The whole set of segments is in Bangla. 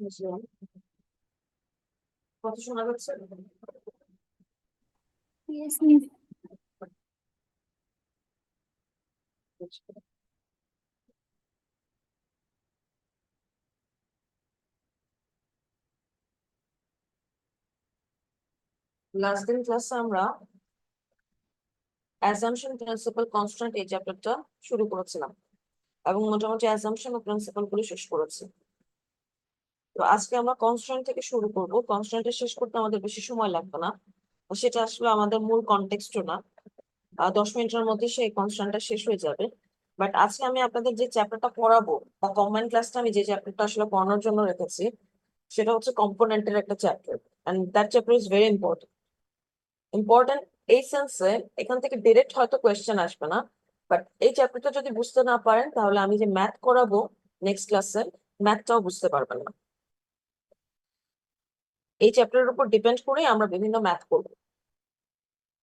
বুঝলাম। কথা শোনা যাচ্ছে? Yes, miss. লাস্ট দিন ক্লাসে আমরা অ্যাজাম্পশন প্রিন্সিপাল কনস্ট্যান্ট এই চ্যাপ্টারটা শুরু করেছিলাম এবং মোটামুটি অ্যাজাম্পশন ও প্রিন্সিপাল গুলো শেষ করেছি। তো আজকে আমরা কনস্ট্যান্ট থেকে শুরু করব। কনস্ট্যান্টে শেষ করতে আমাদের বেশি সময় লাগবে না, সেটা আসলে আমাদের মূল কনটেক্সটও না। 10 মিনিটের মধ্যে সেই কনস্ট্যান্টটা শেষ হয়ে যাবে। বাট আজকে আমি আপনাদের যে চ্যাপ্টারটা পড়াবো বা কম্বাইন্ড ক্লাসটা আমি যে চ্যাপ্টারটা আসলে পড়ানোর জন্য রেখেছি সেটা হচ্ছে কম্পোনেন্টের একটা chapter, and that chapter is very important. Important এই সেন্সে এখান থেকে ডিরেক্ট হয়তো কোয়েশ্চেন আসবে না, বাট এই চ্যাপ্টারটা যদি বুঝতে না পারেন তাহলে আমি যে ম্যাথ করাবো নেক্সট ক্লাসে, ম্যাথটাও বুঝতে পারবেন না। এই চ্যাপ্টারের উপর ডিপেন্ড করে আমরা বিভিন্ন ম্যাথ করবো।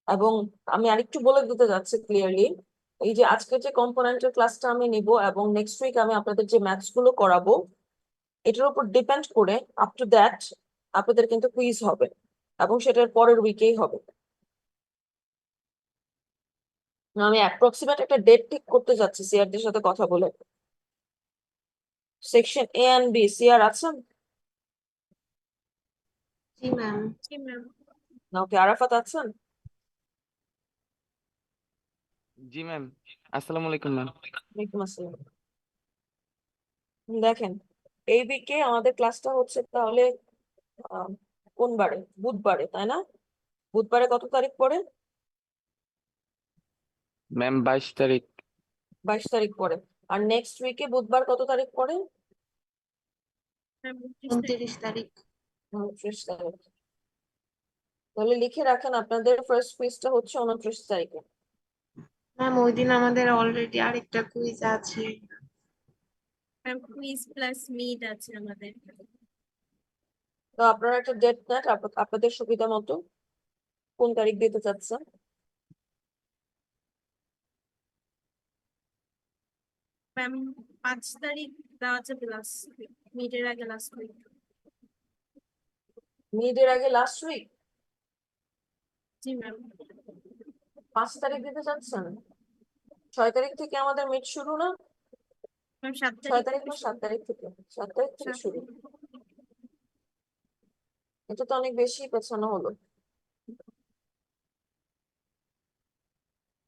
এবং আমি আরেকটু বলে দিতে যাচ্ছি ক্লিয়ারলি, এই যে আজকে যে কম্পোনেন্টের ক্লাসটা আমি নিব এবং নেক্সট উইক আমি আপনাদের যে ম্যাথস গুলো করাবো এটার উপর ডিপেন্ড করে আপ টু দ্যাট আপনাদের কিন্তু কুইজ হবে এবং সেটার পরের উইকেই হবে। আমি অ্যাপ্রক্সিমেট একটা ডেট ঠিক করতে যাচ্ছি সিআরদের সাথে কথা বলে। Section A and B CR আছেন? জি ম্যাম। না, ওকে, আরাফাত আছেন? জি ম্যাম। আসসালামু আলাইকুম ম্যাম। ওয়ালাইকুম আসসালাম। দেখেন, এই উইকে আমাদের ক্লাসটা হচ্ছে তাহলে আহ, কোন বারে? বুধবারে, তাই না? বুধবারে কত তারিখ পড়ে? ম্যাম 22 তারিখ। 22 তারিখ পড়ে। আর নেক্সট উইকে বুধবার কত তারিখ পড়ে? 29 তারিখ। 29 তারিখ। তাহলে লিখে রাখেন আপনাদের ফার্স্ট কুইজটা হচ্ছে 29 তারিখে। ম্যাম ওই দিন আমাদের অলরেডি আরেকটা কুইজ আছে। ম্যাম কুইজ প্লাস মিড আছে আমাদের। তো আপনারা একটা ডেট নেন আপনাদের সুবিধা মতো, কোন তারিখ দিতে চাচ্ছেন? ম্যাম 5 তারিখ দেওয়া যাবে লাস্ট মিডের আগে লাস্ট উইক। মিডের আগে লাস্ট উইক? জি ম্যাম। 5 তারিখ দিতে চাচ্ছেন? 6 তারিখ থেকে আমাদের মিড শুরু না? ম্যাম 7 ছয় তারিখ তারিখ থেকে না শুরু। 7 তারিখ থেকে? 7 তারিখ থেকে 7 শুরু। এটা তো অনেক বেশি পেছানো হলো।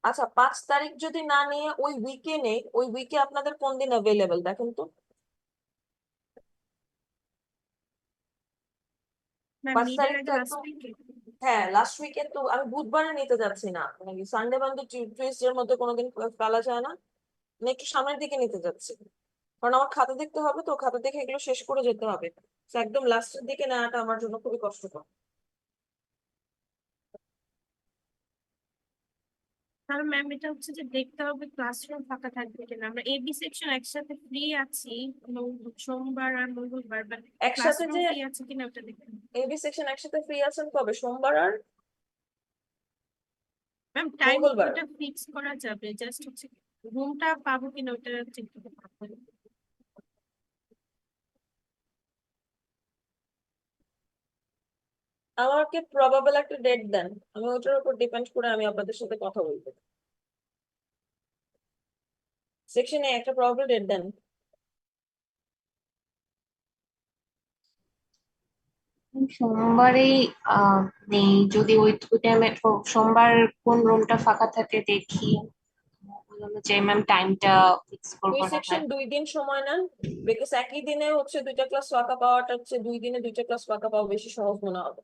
আচ্ছা, 5 তারিখ যদি না নিয়ে ওই উইকে নেই, ওই উইকে আপনাদের কোন দিন অ্যাভেলেবেল দেখেন তো। ম্যাম পাঁচ মিডের তারিখ তো আগে লাস্ট একদম, উইকে। হ্যাঁ লাস্ট উইকে তো আমি বুধবারে নিতে যাচ্ছি না, মানে সানডে মানডে টিউসডে এর মধ্যে কোনোদিন ফেলা যায় না। আমি একটু সামনের দিকে নিতে যাচ্ছি, কারণ আমার খাতা দেখতে হবে, তো খাতা দেখে এগুলো শেষ করে যেতে হবে। তো একদম লাস্টের দিকে নেওয়াটা আমার জন্য খুবই কষ্টকর। তাহলে ম্যাম এটা হচ্ছে যে দেখতে হবে ক্লাসরুম ফাঁকা থাকবে কিনা। আমরা এবি সেকশন একসাথে ফ্রি আছি সোমবার আর মঙ্গলবার, বাট একসাথে ক্লাসরুম যে ফ্রি আছে কিনা ওটা দেখতে হবে। এবি সেকশন একসাথে ফ্রি আছেন কবে? সোমবার আর ম্যাম টাইম মঙ্গলবার? ওটা ফিক্স করা যাবে, জাস্ট হচ্ছে রুমটা পাবো কিনা ওটা চেক করতে হবে। আমাকে প্রবাবল একটা ডেট দেন, আমি ওটার উপর ডিপেন্ড করে আমি আপনাদের সাথে কথা বলবো। সেকশনে একটা প্রবাবল ডেট দেন। সোমবারেই নেই, যদি ওই টাইমে সোমবার কোন রুমটা ফাঁকা থাকে দেখি, ওই অনুযায়ী ম্যাম টাইমটা ফিক্স করবো দুই না সেকশন হয়। 2 দিন সময় নেন, বিকজ একই দিনে হচ্ছে দুইটা ক্লাস ফাঁকা পাওয়াটা হচ্ছে 2 দিনে দুইটা ক্লাস ফাঁকা পাওয়া বেশি সহজ মনে হবে,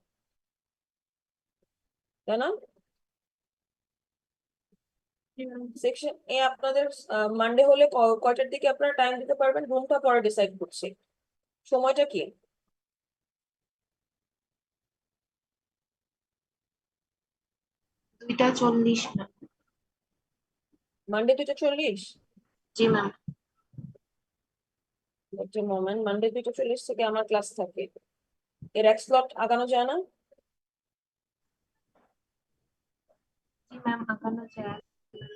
তাই না? সেকশন এ আপনাদের মানডে হলে কয়টার দিকে আপনারা টাইম দিতে পারবেন? রুমটা পরে ডিসাইড করছি। সময়টা কি? 2টা 40 ম্যাম। মানডে 2টা 40? জি ম্যাম। একটা মোমেন্ট, মানডে 2টা 40 থেকে আমার ক্লাস থাকে, এর এক স্লট আগানো যায় না? জি ম্যাম আগানো যায়।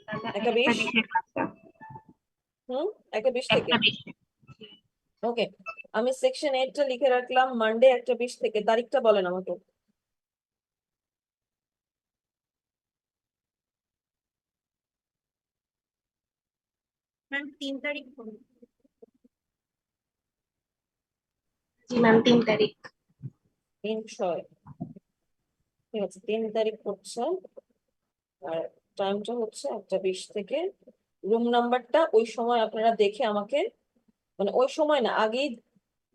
তাহলে একটা একটা 20? বিশের ক্লাসটা। হুম, একটা 20 থেকে। একটা বিশে। ওকে, আমি সেকশন 8টা লিখে রাখলাম মানডে 1:20 থেকে। তারিখটা বলেন আমাকে। ম্যাম 3 তারিখ করুন। জি ম্যাম 3 তারিখ। 3/6, ঠিক আছে, 3 তারিখ হচ্ছে। আর টাইমটা হচ্ছে 1:20 থেকে। রুম নাম্বারটা ওই সময় আপনারা দেখে আমাকে, মানে ওই সময় না, আগেই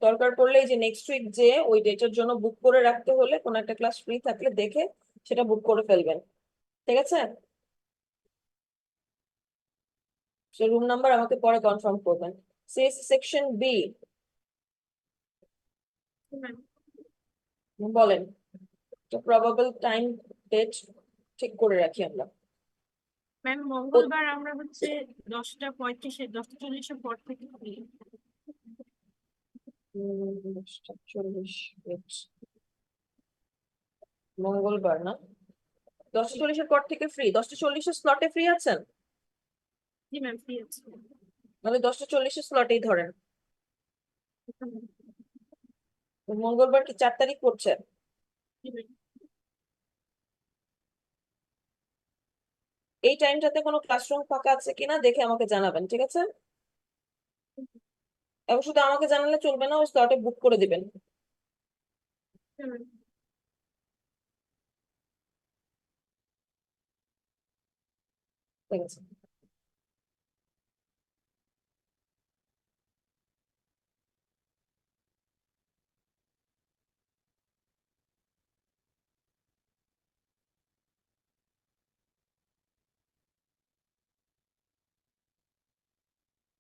দরকার পড়লে এই যে নেক্সট উইক যে ওই ডেটের জন্য বুক করে রাখতে হলে কোন একটা ক্লাস ফ্রি থাকলে দেখে সেটা বুক করে ফেলবেন, ঠিক আছে? সে রুম নাম্বার আমাকে পরে কনফার্ম করবেন। সিএসসি সেকশন বি ম্যাম বলেন, প্রবাবল টাইম ডেট ঠিক করে রাখি আমরা। ম্যাম মঙ্গলবার আমরা হচ্ছে 10:35 10:40 পর থেকে ফ্রি। 40 মঙ্গলবার না, 10:40 পর থেকে ফ্রি। 10:40 স্লটে ফ্রি আছেন? জি ম্যাম ফ্রি আছে। মানে 10:40 স্লটেই ধরেন। মঙ্গলবার কি 4 তারিখ পড়ছে? জি ম্যাম। এই টাইমটাতে কোনো ক্লাসরুম ফাঁকা আছে কিনা দেখে আমাকে জানাবেন, ঠিক আছে? এবং শুধু আমাকে জানালে চলবে না, ওই স্লটে বুক করে দিবেন। হ্যাঁ, ম্যাম। ঠিক আছে।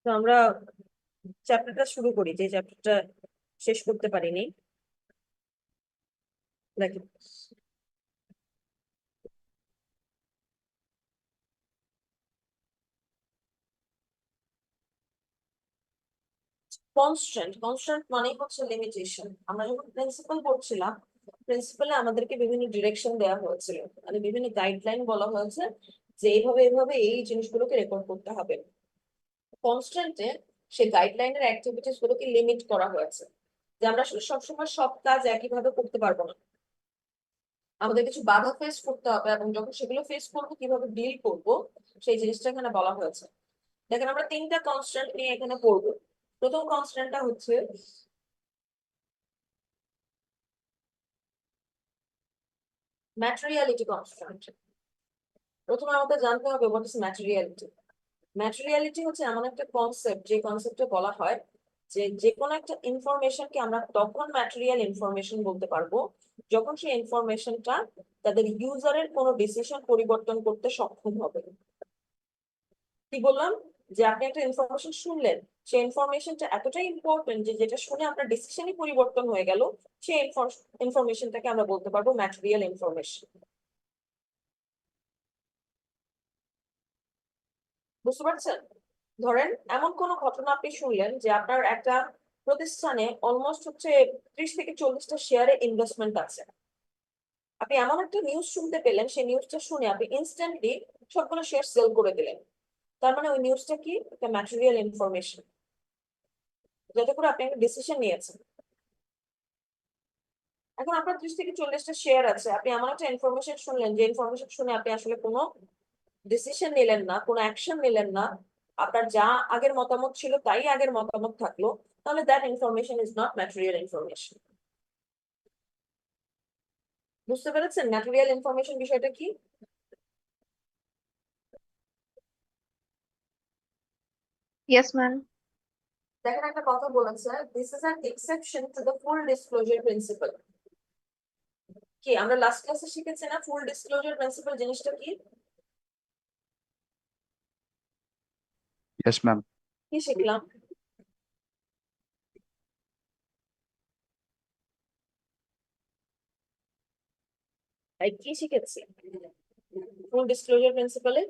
তো আমরা চ্যাপ্টারটা শুরু করি, যে চ্যাপ্টারটা শেষ করতে পারিনি। দেখি, কনস্ট্যান্ট। কনস্ট্যান্ট মানে হচ্ছে লিমিটেশন। আমরা যখন প্রিন্সিপাল পড়ছিলাম, প্রিন্সিপালে আমাদেরকে বিভিন্ন ডিরেকশন দেওয়া হয়েছিল, মানে বিভিন্ন গাইডলাইন বলা হয়েছে যে এইভাবে এইভাবে এই জিনিসগুলোকে রেকর্ড করতে হবে। কনস্ট্যান্টে সেই গাইডলাইনের অ্যাক্টিভিটিস গুলোকে লিমিট করা হয়েছে, যে আমরা আসলে সবসময় সব কাজ একইভাবে করতে পারবো না, আমাদের কিছু বাধা ফেস করতে হবে, এবং যখন সেগুলো ফেস করবো কিভাবে ডিল করব সেই জিনিসটা এখানে বলা হয়েছে। দেখেন, আমরা 3টা কনস্ট্যান্ট নিয়ে এখানে পড়বো। প্রথম কনস্ট্যান্টটা হচ্ছে ম্যাটেরিয়ালিটি কনস্ট্যান্ট। প্রথমে আমাদের জানতে হবে হোয়াট ইজ ম্যাটেরিয়ালিটি। ম্যাটেরিয়ালিটি হচ্ছে এমন একটা কনসেপ্ট, যে কনসেপ্টে বলা হয় যে যে কোনো একটা ইনফরমেশনকে আমরা তখন ম্যাটেরিয়াল ইনফরমেশন বলতে পারবো যখন সেই ইনফরমেশনটা তাদের ইউজারের কোনো ডিসিশন পরিবর্তন করতে সক্ষম হবে। কি বললাম? যে আপনি একটা ইনফরমেশন শুনলেন, সেই ইনফরমেশনটা এতটাই ইম্পর্টেন্ট যে যেটা শুনে আপনার ডিসিশনই পরিবর্তন হয়ে গেল, সেই ইনফরমেশনটাকে আমরা বলতে পারবো ম্যাটেরিয়াল ইনফরমেশন। বুঝতে পারছেন? ধরেন এমন কোন ঘটনা আপনি শুনলেন যে আপনার একটা প্রতিষ্ঠানে অলমোস্ট হচ্ছে 30 থেকে 40টা শেয়ারে ইনভেস্টমেন্ট আছে। আপনি এমন একটা নিউজ শুনতে পেলেন, সেই নিউজটা শুনে আপনি ইনস্ট্যান্টলি সবগুলো শেয়ার সেল করে দিলেন। তার মানে ওই নিউজটা কি? একটা ম্যাটেরিয়াল ইনফরমেশন, যাতে করে আপনি একটা ডিসিশন নিয়েছেন। এখন আপনার 30 থেকে 40টা শেয়ার আছে, আপনি এমন একটা ইনফরমেশন শুনলেন, যে ইনফরমেশন শুনে আপনি আসলে কোনো ডিসিশন নিলেন না, কোনো অ্যাকশন নিলেন না, আপনার যা আগের মতামত ছিল তাই আগের মতামত থাকলো, তাহলে that information is not material information. বুঝতে পেরেছেন ম্যাটেরিয়াল ইনফরমেশন বিষয়টা কি? Yes, ma'am. দেখেন, একটা কথা বলেছে, this is an exception to the full disclosure principal. কি আমরা লাস্ট ক্লাসে শিখেছি না ফুল ডিসক্লোজার প্রিন্সিপাল জিনিসটা কি? Yes ma'am. কি শিখলাম? কি শিখেছি ফুল ডিসক্লোজার প্রিন্সিপালে?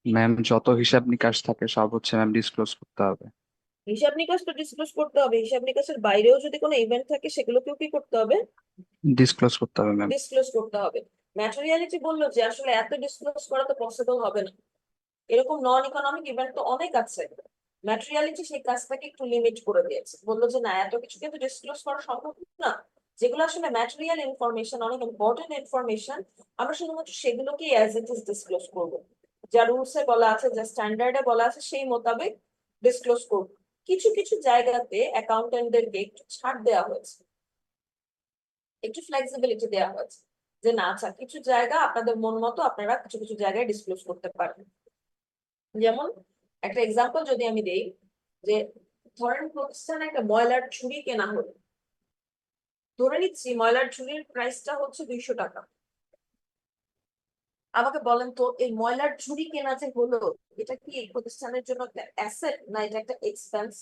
ম্যাম যত হিসাব নিকাশ থাকে সব হচ্ছে ম্যাম ডিসক্লোজ করতে হবে। হিসাব নিকাশ তো ডিসক্লোজ করতে হবে, হিসাব নিকাশের বাইরেও যদি কোনো ইভেন্ট থাকে সেগুলোকেও কি করতে হবে? ডিসক্লোজ করতে হবে ম্যাম। ডিসক্লোজ করতে হবে। ম্যাটেরিয়ালিটি বললো যে আসলে এত ডিসক্লোজ করা তো পসিবল হবে না, এরকম নন ইকোনমিক ইভেন্ট তো অনেক আছে, ম্যাটেরিয়ালিটি সেই কাজটাকে একটু লিমিট করে দিয়েছে, বললো যে না এত কিছু কিন্তু ডিসক্লোজ করা সম্ভব না, যেগুলো আসলে ম্যাটেরিয়াল ইনফরমেশন, অনেক ইম্পর্টেন্ট ইনফরমেশন, আমরা শুধুমাত্র সেগুলোকে অ্যাজ ইট ইজ ডিসক্লোজ করবো, যা রুলসে বলা আছে, যা স্ট্যান্ডার্ডে বলা আছে সেই মোতাবেক ডিসক্লোজ করবো। কিছু কিছু জায়গাতে অ্যাকাউন্টেন্টদেরকে একটু ছাড় দেওয়া হয়েছে, একটু ফ্লেক্সিবিলিটি দেওয়া হয়েছে, যে না আচ্ছা কিছু জায়গা আপনাদের মন মতো আপনারা কিছু কিছু জায়গায় ডিসক্লোজ করতে পারেন। যেমন একটা এক্সাম্পল যদি আমি দেই, যে ধরেন প্রতিষ্ঠানে একটা ময়লার ঝুড়ি কেনা হলো, ধরে নিচ্ছি ময়লার ঝুড়ির প্রাইসটা হচ্ছে 200 টাকা। আমাকে বলেন তো এই ময়লার ঝুড়ি কেনা যে হলো, এটা কি এই প্রতিষ্ঠানের জন্য একটা অ্যাসেট না এটা একটা এক্সপেন্স?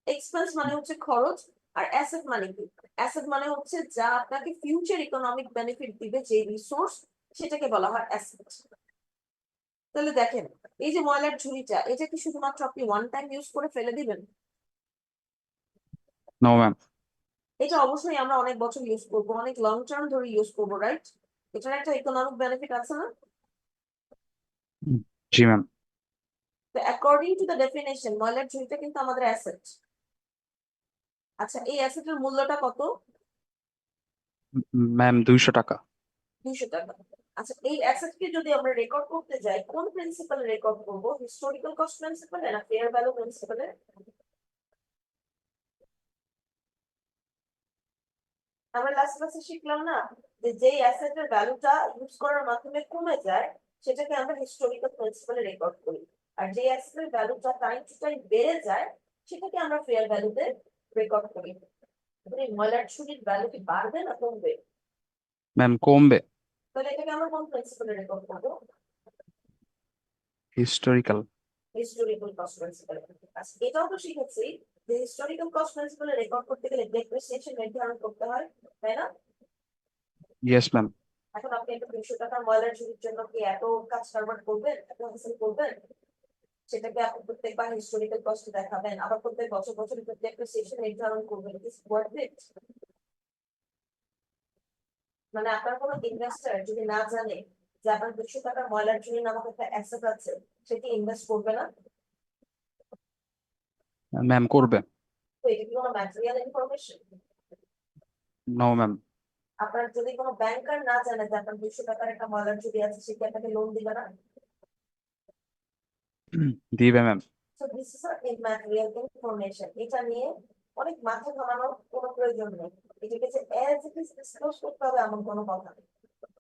এক্সপেন্স মানে হচ্ছে খরচ, আর অ্যাসেট মানে কি? অ্যাসেট মানে হচ্ছে যা আপনাকে ফিউচার ইকোনমিক বেনিফিট দিবে, যে রিসোর্স, সেটাকে বলা হয় অ্যাসেট। তাহলে দেখেন এই যে ময়লার ঝুড়িটা, এটা কি শুধুমাত্র আপনি ওয়ান টাইম ইউজ করে ফেলে দিবেন? No ma'am. এটা অবশ্যই আমরা অনেক বছর ইউজ করবো, অনেক লং টার্ম ধরে ইউজ করবো, রাইট? এটার একটা ইকোনমিক বেনিফিট আছে না? জি ম্যাম। তো অ্যাকর্ডিং টু দ্য ডেফিনেশন ময়লার ঝুড়িটা কিন্তু আমাদের অ্যাসেট। আচ্ছা এই অ্যাসেটের মূল্যটা কত? ম্যাম 200 টাকা। 200 টাকা। আচ্ছা এই অ্যাসেটকে যদি আমরা রেকর্ড করতে যাই, কোন প্রিন্সিপালে রেকর্ড করবো? হিস্টোরিক্যাল কস্ট প্রিন্সিপালে না ফেয়ার ভ্যালু প্রিন্সিপালে? আমরা লাস্ট ক্লাসে শিখলাম না যে যেই অ্যাসেটের ভ্যালুটা ইউজ করার মাধ্যমে কমে যায় সেটাকে আমরা হিস্টোরিক্যাল প্রিন্সিপালে রেকর্ড করি, আর যে অ্যাসেটের ভ্যালুটা টাইম টু টাইম বেড়ে যায় সেটাকে আমরা ফেয়ার ভ্যালুতে রেকর্ড করি। এই ময়লার ঝুড়ির ভ্যালু কি বাড়বে না কমবে? ম্যাম কমবে। তাহলে এটাকে আমরা কোন প্রিন্সিপালে রেকর্ড করবো? হিস্টোরিক্যাল। হিস্টোরিক্যাল কস্ট প্রিন্সিপালে। আচ্ছা এটাও তো শিখেছি যে হিস্টোরিক্যাল কস্ট প্রিন্সিপালে রেকর্ড করতে গেলে ডেপ্রিসিয়েশন নির্ধারণ করতে হয়, তাই না? Yes ma'am. এখন আপনি একটা 200 টাকার ময়লার ঝুড়ির জন্য কি এত কাজ কারবার করবেন, এত হাসিল করবেন? সেটাকে আপনি প্রত্যেকবার হিস্টোরিক্যাল কস্ট দেখাবেন, আবার প্রত্যেক বছর বছর ডেপ্রিসিয়েশন নির্ধারণ করবেন, ইটস ওয়ার্থ ইট? মানে আপনার কোনো ইনভেস্টর যদি না জানে যে আপনার 200 টাকার ময়লার ঝুড়ি নামক একটা অ্যাসেট আছে, সেটি ইনভেস্ট করবে না? ম্যাম করবে। তো এটা কি কোনো ম্যাটেরিয়াল ইনফরমেশন? No ma'am. আপনার যদি কোনো ব্যাংকার না জানে যে আপনার 200 টাকার একটা ময়লার ঝুড়ি আছে, সে কি আপনাকে লোন দিবে না? দিবে ma'am. So this is a immaterial information. এটা নিয়ে অনেক মাথা ঘামানোর কোনো প্রয়োজন নেই, এটাকে যে as it is disclose করতে হবে এমন কোনো কথা নেই।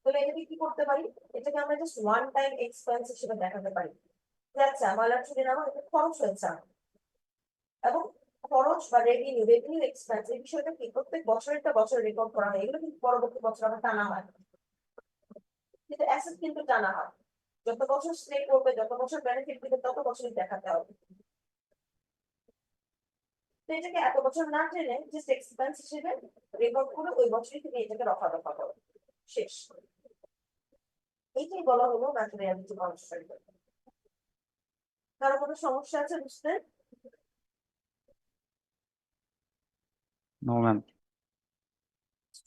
তাহলে এটাকে কি করতে পারি? এটাকে আমরা জাস্ট ওয়ান টাইম এক্সপেন্স হিসেবে দেখাতে পারি যে আচ্ছা ময়লার ঝুড়ি নামক একটা খরচ হয়েছে আমার। এবং খরচ বা রেভিনিউ এক্সপেন্স এই বিষয়টা কি প্রত্যেক বছরেরটা বছর রেকর্ড করা হয়, এগুলো কিন্তু পরবর্তী বছর আবার টানা হয়, কিন্তু অ্যাসেট কিন্তু টানা হয়। যত বছর স্টে করবে, যত বছর বেনিফিট দিবে, তত বছরই দেখাতে হবে। তো এটাকে এত বছর না টেনে জাস্ট এক্সপেন্স হিসেবে রেকর্ড করে ওই বছরই থেকে এটাকে রফা দফা করো, শেষ। এইটাই বলা হলো ম্যাটেরিয়ালিটি কনস্ট্রেন্ট। কারো কোনো সমস্যা আছে বুঝতে? No ma'am.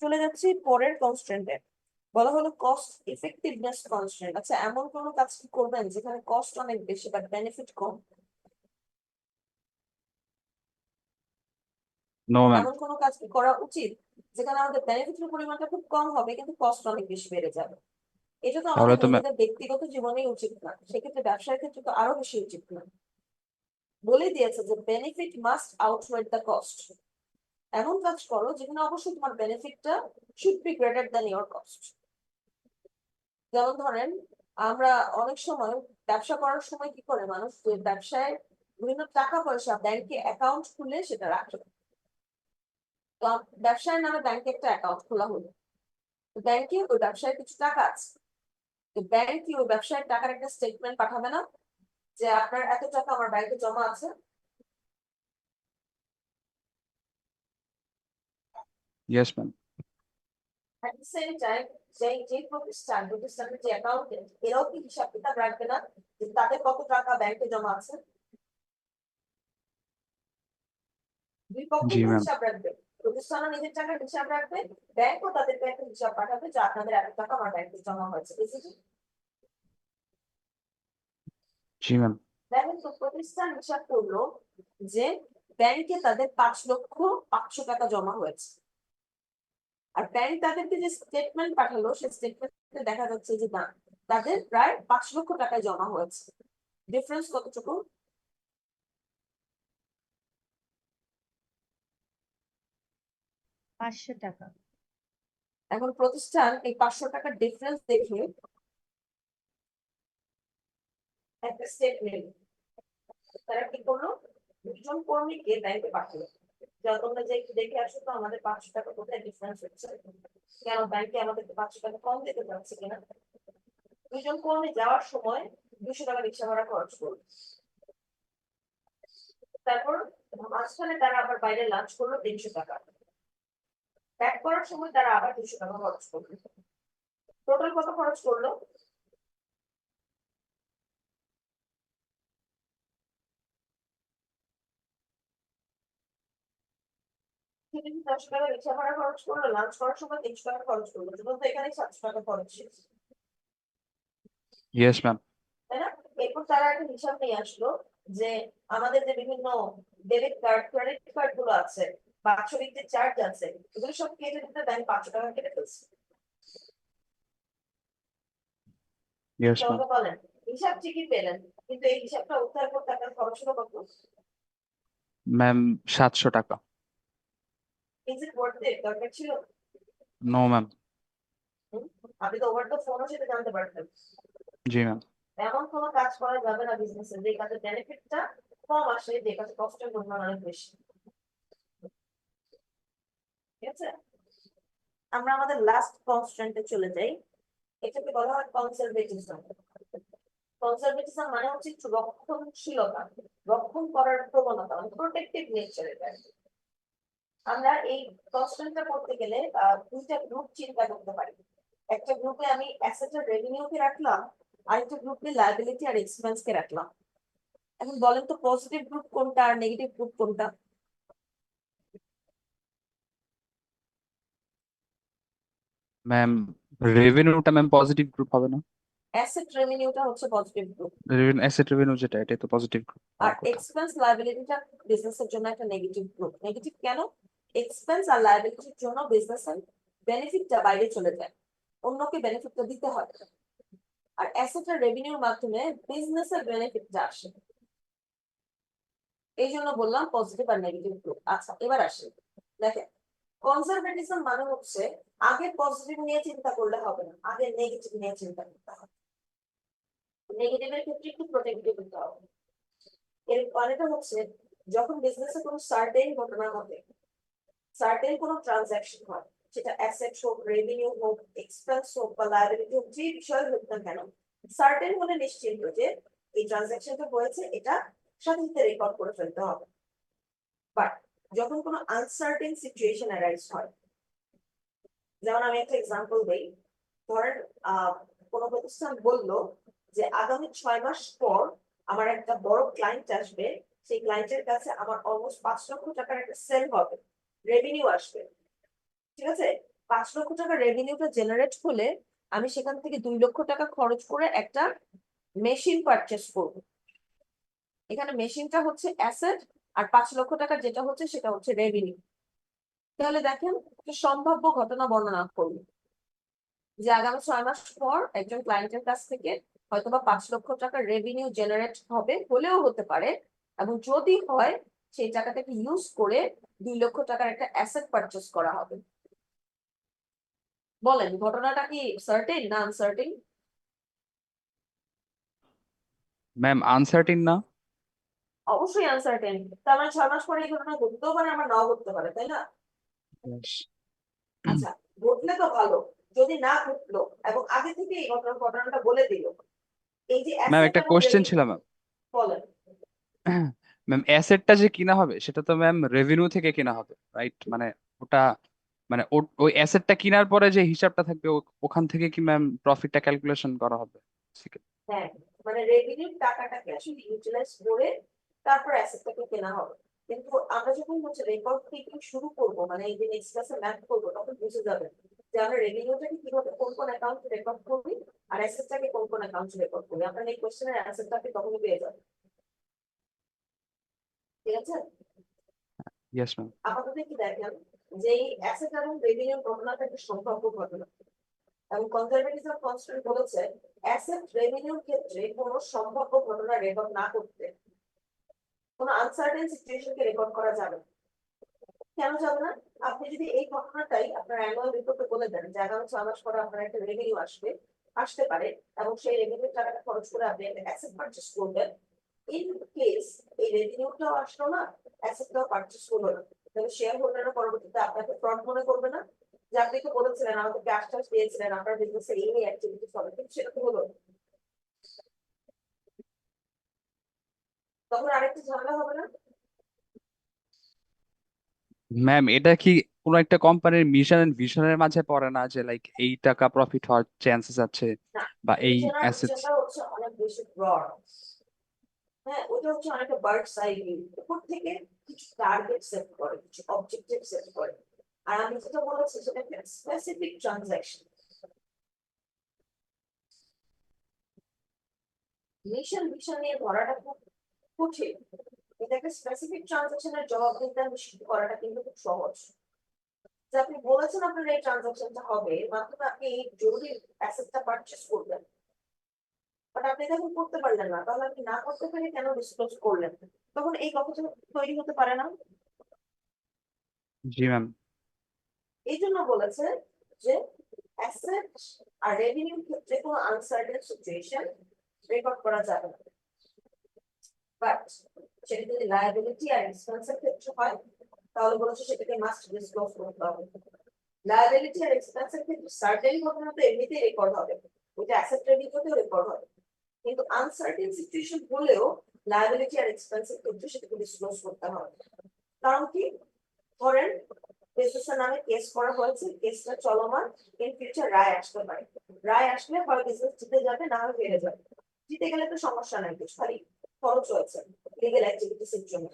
চলে যাচ্ছি পরের কনস্ট্রেন্টে, বলা হলো কস্ট ইফেক্টিভনেস কনস্ট্রেন্ট। আচ্ছা এমন কোনো কাজ কি করবেন যেখানে কস্ট অনেক বেশি বাট বেনিফিট কম? No ma'am. এমন কোনো কাজ কি করা উচিত যেখানে আমাদের বেনিফিটের পরিমাণটা খুব কম হবে কিন্তু কস্ট অনেক বেশি বেড়ে যাবে? এটা তো তাহলে আমাদের তো নিজেদের ব্যক্তিগত জীবনেই উচিত না, সেক্ষেত্রে ব্যবসার ক্ষেত্রে তো আরো বেশি উচিত না। বলে দিয়েছে যে benefit must outweigh the cost. এমন কাজ করো যেখানে অবশ্যই তোমার বেনিফিটটা should be greater than your cost. যেমন ধরেন আমরা অনেক সময় ব্যবসা করার সময় কি করে মানুষ, যে ব্যবসায় বিভিন্ন টাকা পয়সা ব্যাংকে অ্যাকাউন্ট খুলে সেটা রাখে। তো ব্যবসায়ের নামে ব্যাংকে একটা অ্যাকাউন্ট খোলা হলো, ব্যাংকে ওই ব্যবসায় কিছু টাকা আছে, তো ব্যাংক কি ওই ব্যবসায়ের টাকার একটা স্টেটমেন্ট পাঠাবে না যে আপনার এত টাকা আমার ব্যাংকে জমা আছে? Yes ma'am. At the same time, যে প্রতিষ্ঠানের যে অ্যাকাউন্টেন্ট এরাও কি হিসাব কিতাব রাখবে না যে তাদের কত টাকা ব্যাংকে জমা আছে? দুই পক্ষই জি তো ম্যাম। হিসাব রাখবে, প্রতিষ্ঠানও নিজের টাকার হিসাব রাখবে, ব্যাংকও তাদেরকে একটা হিসাব পাঠাবে যে আপনাদের এত টাকা আমার ব্যাংকে জমা হয়েছে। জি ম্যাম। দেখেন তো প্রতিষ্ঠান হিসাব করলো যে ব্যাংকে তাদের 5,500,000 টাকা জমা হয়েছে, আর ব্যাংক তাদেরকে যে স্টেটমেন্ট পাঠালো সেই স্টেটমেন্টে দেখা যাচ্ছে যে না, তাদের প্রায় 5 লক্ষ টাকা জমা হয়েছে। ডিফারেন্স কতটুকু? 500 টাকা। এখন প্রতিষ্ঠান এই 500 টাকার ডিফারেন্স দেখে একটা স্টেপ নিল। তারা কি করলো? 2জন কর্মীকে ব্যাংকে পাঠালো, যা তোমরা যে একটু দেখে আসো তো আমাদের 500 টাকা কোথায় ডিফারেন্স হচ্ছে, কেন ব্যাংকে আমাদেরকে 500 টাকা কম দিতে যাচ্ছে কিনা। 2জন কর্মী যাওয়ার সময় 200 টাকা রিক্সা ভাড়া খরচ করলো। তারপর মাঝখানে তারা আবার বাইরে লাঞ্চ করলো 300 টাকা। ব্যাক করার সময় তারা আবার 200 টাকা খরচ করলো। টোটাল কত খরচ করলো? 10 টাকা রিক্সা ভাড়া খরচ করলো, লাঞ্চ করার সময় 300 টাকা খরচ করলো, যখন তো এখানে 700 টাকা খরচ শেষ, ইয়েস ম্যাম। তাই না? এরপর তারা একটা হিসাব নিয়ে আসলো যে আমাদের যে বিভিন্ন ডেবিট কার্ড ক্রেডিট কার্ড গুলো আছে, বাৎসরিক যে চার্জ আছে, এগুলো সব কেটে দিতে ব্যাংক 500 টাকা কেটে ফেলছে। Yes ma'am. আমাকে বলেন, হিসাব ঠিকই পেলেন, কিন্তু এই হিসাবটা উদ্ধার করতে আপনার খরচ হলো কত? ম্যাম 700 টাকা। Is it worth it? দরকার ছিল? No ma'am. হুম? আপনি তো ওভার দ্য ফোনও সেটা জানতে পারতেন। জি ম্যাম। এমন কোনো কাজ করা যাবে না বিজনেসে যে কাজের বেনিফিটটা কম আসে, যে কাজে কষ্টের পরিমাণ অনেক বেশি। ঠিক আছে, আমরা আমাদের লাস্ট কনস্ট্যান্টে চলে যাই। এটাকে বলা হয় কনজারভেটিজম। কনজারভেটিজম মানে হচ্ছে একটু রক্ষণশীলতা, রক্ষণ করার প্রবণতা, প্রোটেক্টিভ নেচার। এটা আমরা এই কনস্ট্যান্টটা করতে গেলে 2টা গ্রুপ চিন্তা করতে পারি। একটা গ্রুপে আমি অ্যাসেট আর রেভিনিউ কে রাখলাম, আরেকটা গ্রুপে লায়াবিলিটি আর এক্সপেন্স কে রাখলাম। এখন বলেন তো পজিটিভ গ্রুপ কোনটা আর নেগেটিভ গ্রুপ কোনটা? ম্যাম রেভিনিউটা ম্যাম পজিটিভ গ্রুপ হবে না? অ্যাসেট রেভিনিউটা হচ্ছে পজিটিভ গ্রুপ, অ্যাসেট রেভিনিউ যেটা এটাই তো পজিটিভ গ্রুপ। আর এক্সপেন্স লায়াবিলিটিটা বিজনেসের জন্য একটা নেগেটিভ গ্রুপ। নেগেটিভ কেন? এক্সপেন্স আর লায়াবিলিটির জন্য বিজনেসের বেনিফিটটা বাইরে চলে যায়, অন্যকে বেনিফিটটা দিতে হয়, আর অ্যাসেট আর রেভিনিউর মাধ্যমে বিজনেসের বেনিফিটটা আসে। এই জন্য বললাম পজিটিভ আর নেগেটিভ গ্রুপ। আচ্ছা এবার আসি, দেখেন কনজারভেটিজম মানে হচ্ছে আগে পজিটিভ নিয়ে চিন্তা করলে হবে না, আগে নেগেটিভ নিয়ে চিন্তা করতে হবে। নেগেটিভের ক্ষেত্রে একটু প্রোটেক্টিভ হতে হবে। এর মানেটা হচ্ছে যখন বিজনেসে কোনো সার্টেন ঘটনা ঘটে, সার্টেন কোনো ট্রানজাকশন হয়, সেটা অ্যাসেট হোক, রেভিনিউ হোক, এক্সপেন্স হোক বা লায়াবিলিটি হোক, যে বিষয় হোক না কেন, সার্টেন হলে নিশ্চিন্ত যে এই ট্রানজাকশনটা হয়েছে, এটা সাথে সাথে রেকর্ড করে ফেলতে হবে। বাট যখন কোনো আনসার্টেন সিচুয়েশন অ্যারাইজ হয়, যেমন আমি একটা এক্সাম্পল দিই, ধরেন কোনো প্রতিষ্ঠান বললো যে আগামী 6 মাস পর আমার একটা বড় ক্লায়েন্ট আসবে, সেই ক্লায়েন্টের কাছে আমার অলমোস্ট 5 লক্ষ টাকার একটা সেল হবে, রেভিনিউ আসবে। ঠিক আছে, 5 লক্ষ টাকা রেভিনিউটা জেনারেট হলে আমি সেখান থেকে 2 লক্ষ টাকা খরচ করে একটা মেশিন পারচেস করবো। এখানে মেশিনটা হচ্ছে অ্যাসেট, আর 5 লক্ষ টাকা যেটা হচ্ছে সেটা হচ্ছে রেভিনিউ। তাহলে দেখেন একটা সম্ভাব্য ঘটনা বর্ণনা করুন যে আগামী 6 মাস পর একজন ক্লায়েন্টের কাছ থেকে হয়তোবা 5 লক্ষ টাকা রেভিনিউ জেনারেট হবে, হলেও হতে পারে, এবং যদি হয় সেই টাকাটাকে ইউজ করে 2 লক্ষ টাকার একটা অ্যাসেট পারচেস করা হবে। বলেন ঘটনাটা কি সার্টেন না আনসার্টেন? ম্যাম আনসার্টিন না? অবশ্যই আনসার্টেন। তার মানে 6 মাস পরে এই ঘটনা ঘটতেও পারে, আমার নাও ঘটতে পারে, তাই না? Yes. আচ্ছা, ঘটলে তো ভালো, যদি না ঘটলো এবং আগে থেকে এই ঘটনাটা বলে দিল, এই যে ম্যাম অ্যাসেট একটা এবং কোশ্চেন revenue- ছিল ম্যাম। বলেন। ম্যাম অ্যাসেটটা যে কিনা হবে সেটা তো ম্যাম রেভিনিউ থেকে কিনা হবে, রাইট? মানে ওটা মানে ওই অ্যাসেটটা কিনার পরে যে হিসাবটা থাকবে ওখান থেকে কি ম্যাম প্রফিটটা ক্যালকুলেশন করা হবে? হ্যাঁ, মানে রেভিনিউ টাকাটাকে আসলে ইউটিলাইজ করে তারপর অ্যাসেটটাকে কেনা হবে। কিন্তু আমরা যখন হচ্ছে রেকর্ড কিপিং শুরু করব, মানে এই যে নেক্সট ক্লাসে ম্যাথ করবো, তখন বুঝে যাবেন যে আমরা রেভিনিউটাকে কিভাবে কোন কোন অ্যাকাউন্টে রেকর্ড করি আর অ্যাসেটটাকে কোন কোন অ্যাকাউন্টে রেকর্ড করি। আপনার এই কোশ্চেনের অ্যান্সারটা আপনি তখনই পেয়ে যাবেন। ঠিক আছে? Yes ma'am. আপাতত কি দেখেন যে এই অ্যাসেট এবং রেভিনিউ ঘটনাটা একটা সম্ভাব্য ঘটনা, এবং কনজারভেটিজম কনস্ট্যান্ট বলেছে অ্যাসেট রেভিনিউর ক্ষেত্রে কোনো সম্ভাব্য ঘটনা রেকর্ড না করতে কোনো আনসার্টেন সিচুয়েশনকে রেকর্ড করা যাবে না। কেন যাবে না? আপনি যদি এই ঘটনাটাই আপনার অ্যানুয়াল রিপোর্টে বলে দেন যে আগামী 6 মাস পরে আপনার একটা রেভিনিউ আসতে পারে, এবং সেই রেভিনিউ টাকাটা খরচ করে আপনি একটা অ্যাসেট পারচেস করবেন, ইন কেস এই রেভিনিউটাও আসলো না, অ্যাসেটটাও পারচেস করলো না, তাহলে শেয়ার হোল্ডাররা পরবর্তীতে আপনাকে ফ্রড মনে করবে না যে আপনি তো বলেছিলেন আমাকে ক্যাশ টাশ দিয়েছিলেন আপনার বিজনেসে এই অ্যাক্টিভিটি হবে, কিন্তু সেটা তো হলো না। তখন আরেকটা ঝামেলা হবে না? ম্যাম এটা কি কোনো একটা কোম্পানির মিশন এন্ড ভিশনের মাঝে পড়ে না যে লাইক এই টাকা প্রফিট হওয়ার চান্সেস আছে না, বা এই মিশন আর অ্যাসেটস? ভিশনটা হচ্ছে অনেক বেশি ব্রড। হ্যাঁ, ওটা হচ্ছে অনেকটা বার্ডস আই ভিউ, উপর থেকে কিছু টার্গেট সেট করে, কিছু অবজেক্টিভ সেট করে। আর আমি যেটা বলেছি সেটা স্পেসিফিক ট্রানজাকশন। মিশন ভিশন নিয়ে ধরাটা খুব কঠিন, এটাকে স্পেসিফিক ট্রানজাকশনের জবাব দিতে নিশ্চিত করাটা কিন্তু খুব সহজ। যে আপনি বলেছেন আপনার এই ট্রানজাকশনটা হবে, এর মাধ্যমে আপনি এই জরুরি অ্যাসেটটা পারচেস করবেন, বাট আপনি যখন করতে পারলেন না, তাহলে আপনি না করতে পেরে কেন ডিসক্লোজ করলেন? তখন এই কথাটা তৈরি হতে পারে না? জি ম্যাম। এই জন্য বলেছে যে অ্যাসেট আর রেভিনিউ ক্ষেত্রে কোনো আনসার্টেন সিচুয়েশন রেকর্ড করা যাবে না, বাট সেটা যদি লায়াবিলিটি আর এক্সপেন্সের ক্ষেত্রে হয় তাহলে বলেছে সেটাকে মাস্ট ডিসক্লোজ করতে হবে। লায়াবিলিটি আর এক্সপেন্সের ক্ষেত্রে সার্টেন ঘটনা তো এমনিতেই রেকর্ড হবে, ওইটা অ্যাসেট রেভিনিউতেও রেকর্ড হবে, কিন্তু আনসার্টেন সিচুয়েশন হলেও লায়াবিলিটি আর এক্সপেন্সের ক্ষেত্রে সেটাকে ডিসক্লোজ করতে হবে। কারণ কি, ধরেন বিজনেসের নামে কেস করা হয়েছে, কেসটা চলমান, ইন ফিউচার রায় আসতে পারে, রায় আসলে হয় বিজনেস জিতে যাবে, না হয় হেরে যাবে। জিতে গেলে তো সমস্যা নাই, কিছু খালি খরচ হয়েছে লিগেল অ্যাক্টিভিটিস এর জন্য।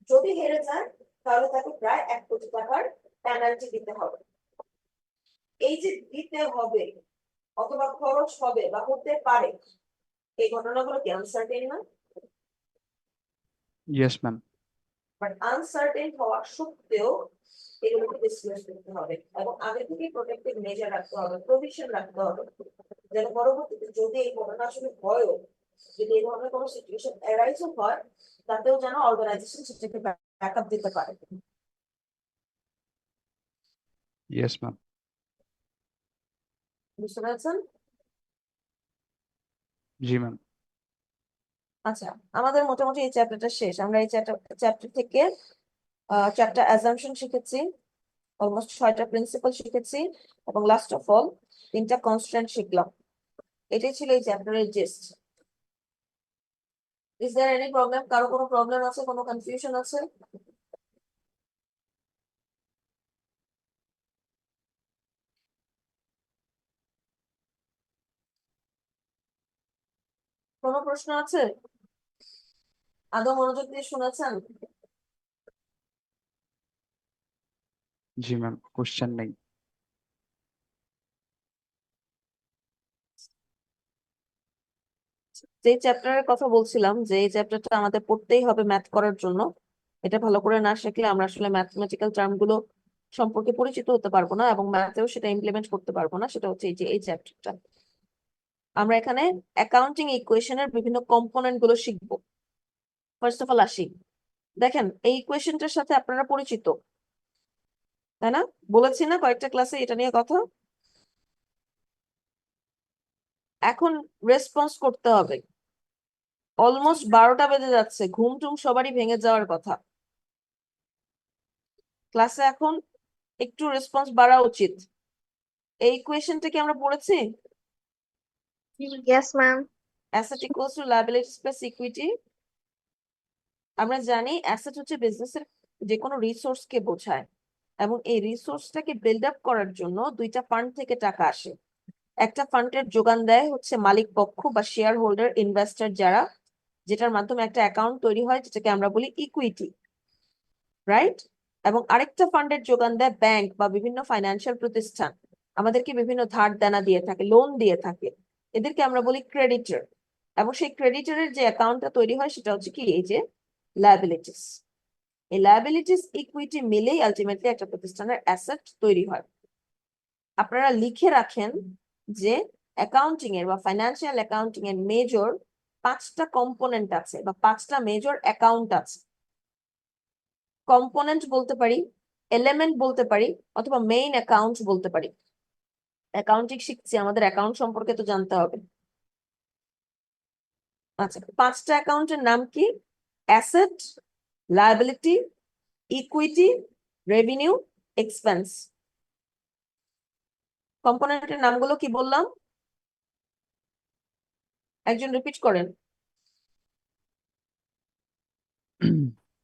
যদি হেরে যায় তাহলে তাকে প্রায় 1 কোটি টাকার পেনাল্টি দিতে হবে। এই যে দিতে হবে অথবা খরচ হবে বা হতে পারে, এই ঘটনাগুলো কি আনসার্টেন না? Yes ma'am. বাট আনসার্টেন হওয়া সত্ত্বেও এগুলোকে ডিসক্লোজ করতে হবে, এবং আগে থেকে প্রোটেক্টিভ মেজার রাখতে হবে, প্রভিশন রাখতে হবে, যেন পরবর্তীতে যদি এই ঘটনা আসলে হয়ও, যদি এই ধরনের কোনো সিচুয়েশন অ্যারাইজও হয়, তাতেও যেন অর্গানাইজেশন সেটাকে ব্যাকআপ দিতে পারে। Yes ma'am. বুঝতে পেরেছেন? জি ম্যাম। আচ্ছা, আমাদের মোটামুটি এই চ্যাপ্টারটা শেষ। আমরা এই চ্যাপ্টার থেকে 4টা অ্যাজাম্পশন শিখেছি, অলমোস্ট 6টা প্রিন্সিপাল শিখেছি, এবং লাস্ট অফ অল 3টা কনস্ট্যান্ট শিখলাম। এটাই ছিল এই চ্যাপ্টারের gist. Is there any problem? কারো কোনো প্রবলেম আছে, কোনো কনফিউশন আছে? কোনো প্রশ্ন আছে? আদৌ মনোযোগ দিয়ে শুনেছেন? জি ম্যাম, কোশ্চেন নেই। যে চ্যাপ্টারের কথা বলছিলাম, যে এই চ্যাপ্টারটা আমাদের পড়তেই হবে ম্যাথ করার জন্য, এটা ভালো করে না শিখলে আমরা আসলে ম্যাথমেটিক্যাল টার্ম গুলো সম্পর্কে পরিচিত হতে পারবো না, এবং ম্যাথেও সেটা ইমপ্লিমেন্ট করতে পারবো না। সেটা হচ্ছে এই চ্যাপ্টারটা। আমরা এখানে অ্যাকাউন্টিং ইকুয়েশনের বিভিন্ন কম্পোনেন্ট গুলো শিখবো। ফার্স্ট অফ অল আসি, দেখেন এই ইকুয়েশনটার সাথে আপনারা পরিচিত, তাই না? বলেছি না কয়েকটা ক্লাসে এটা নিয়ে কথা? এখন রেসপন্স করতে হবে। অলমোস্ট 12টা বেজে যাচ্ছে, ঘুম টুম সবারই ভেঙে যাওয়ার কথা। ক্লাসে এখন একটু রেসপন্স বাড়া উচিত। এই ইকুয়েশনটা কি আমরা পড়েছি? Yes, ma'am. Asset equals to liabilities plus equity. আমরা জানি অ্যাসেট হচ্ছে বিজনেসের যে কোনো রিসোর্স কে বোঝায়, এবং এই রিসোর্সটাকে বিল্ড আপ করার জন্য 2টা ফান্ড থেকে টাকা আসে। একটা ফান্ডের যোগান দেয় হচ্ছে মালিক পক্ষ বা শেয়ার হোল্ডার, ইনভেস্টর যারা, যেটার মাধ্যমে একটা অ্যাকাউন্ট তৈরি হয় যেটাকে আমরা বলি ইকুইটি, রাইট? এবং আরেকটা ফান্ডের যোগান দেয় ব্যাংক বা বিভিন্ন ফাইন্যান্সিয়াল প্রতিষ্ঠান, আমাদেরকে বিভিন্ন ধার দেনা দিয়ে থাকে, লোন দিয়ে থাকে, এদেরকে আমরা বলি ক্রেডিটর। এবং সেই ক্রেডিটরের যে অ্যাকাউন্টটা তৈরি হয় সেটা হচ্ছে কি, এই যে লায়াবিলিটিস। এই লায়াবিলিটিস ইকুইটি মিলেই আলটিমেটলি একটা প্রতিষ্ঠানের অ্যাসেট তৈরি হয়। আপনারা লিখে রাখেন যে অ্যাকাউন্টিং এর বা ফাইন্যান্সিয়াল অ্যাকাউন্টিং এর মেজর 5টা কম্পোনেন্ট আছে বা 5টা মেজর অ্যাকাউন্ট আছে। কম্পোনেন্ট বলতে পারি, এলিমেন্ট বলতে পারি, অথবা মেইন অ্যাকাউন্ট বলতে পারি। অ্যাকাউন্টিং শিখছি, আমাদের অ্যাকাউন্ট সম্পর্কে তো জানতে হবে। আচ্ছা, 5টা অ্যাকাউন্টের নাম কি? Asset, liability, equity, revenue, expense. কম্পোনেন্টের নামগুলো কি বললাম? একজন রিপিট করেন।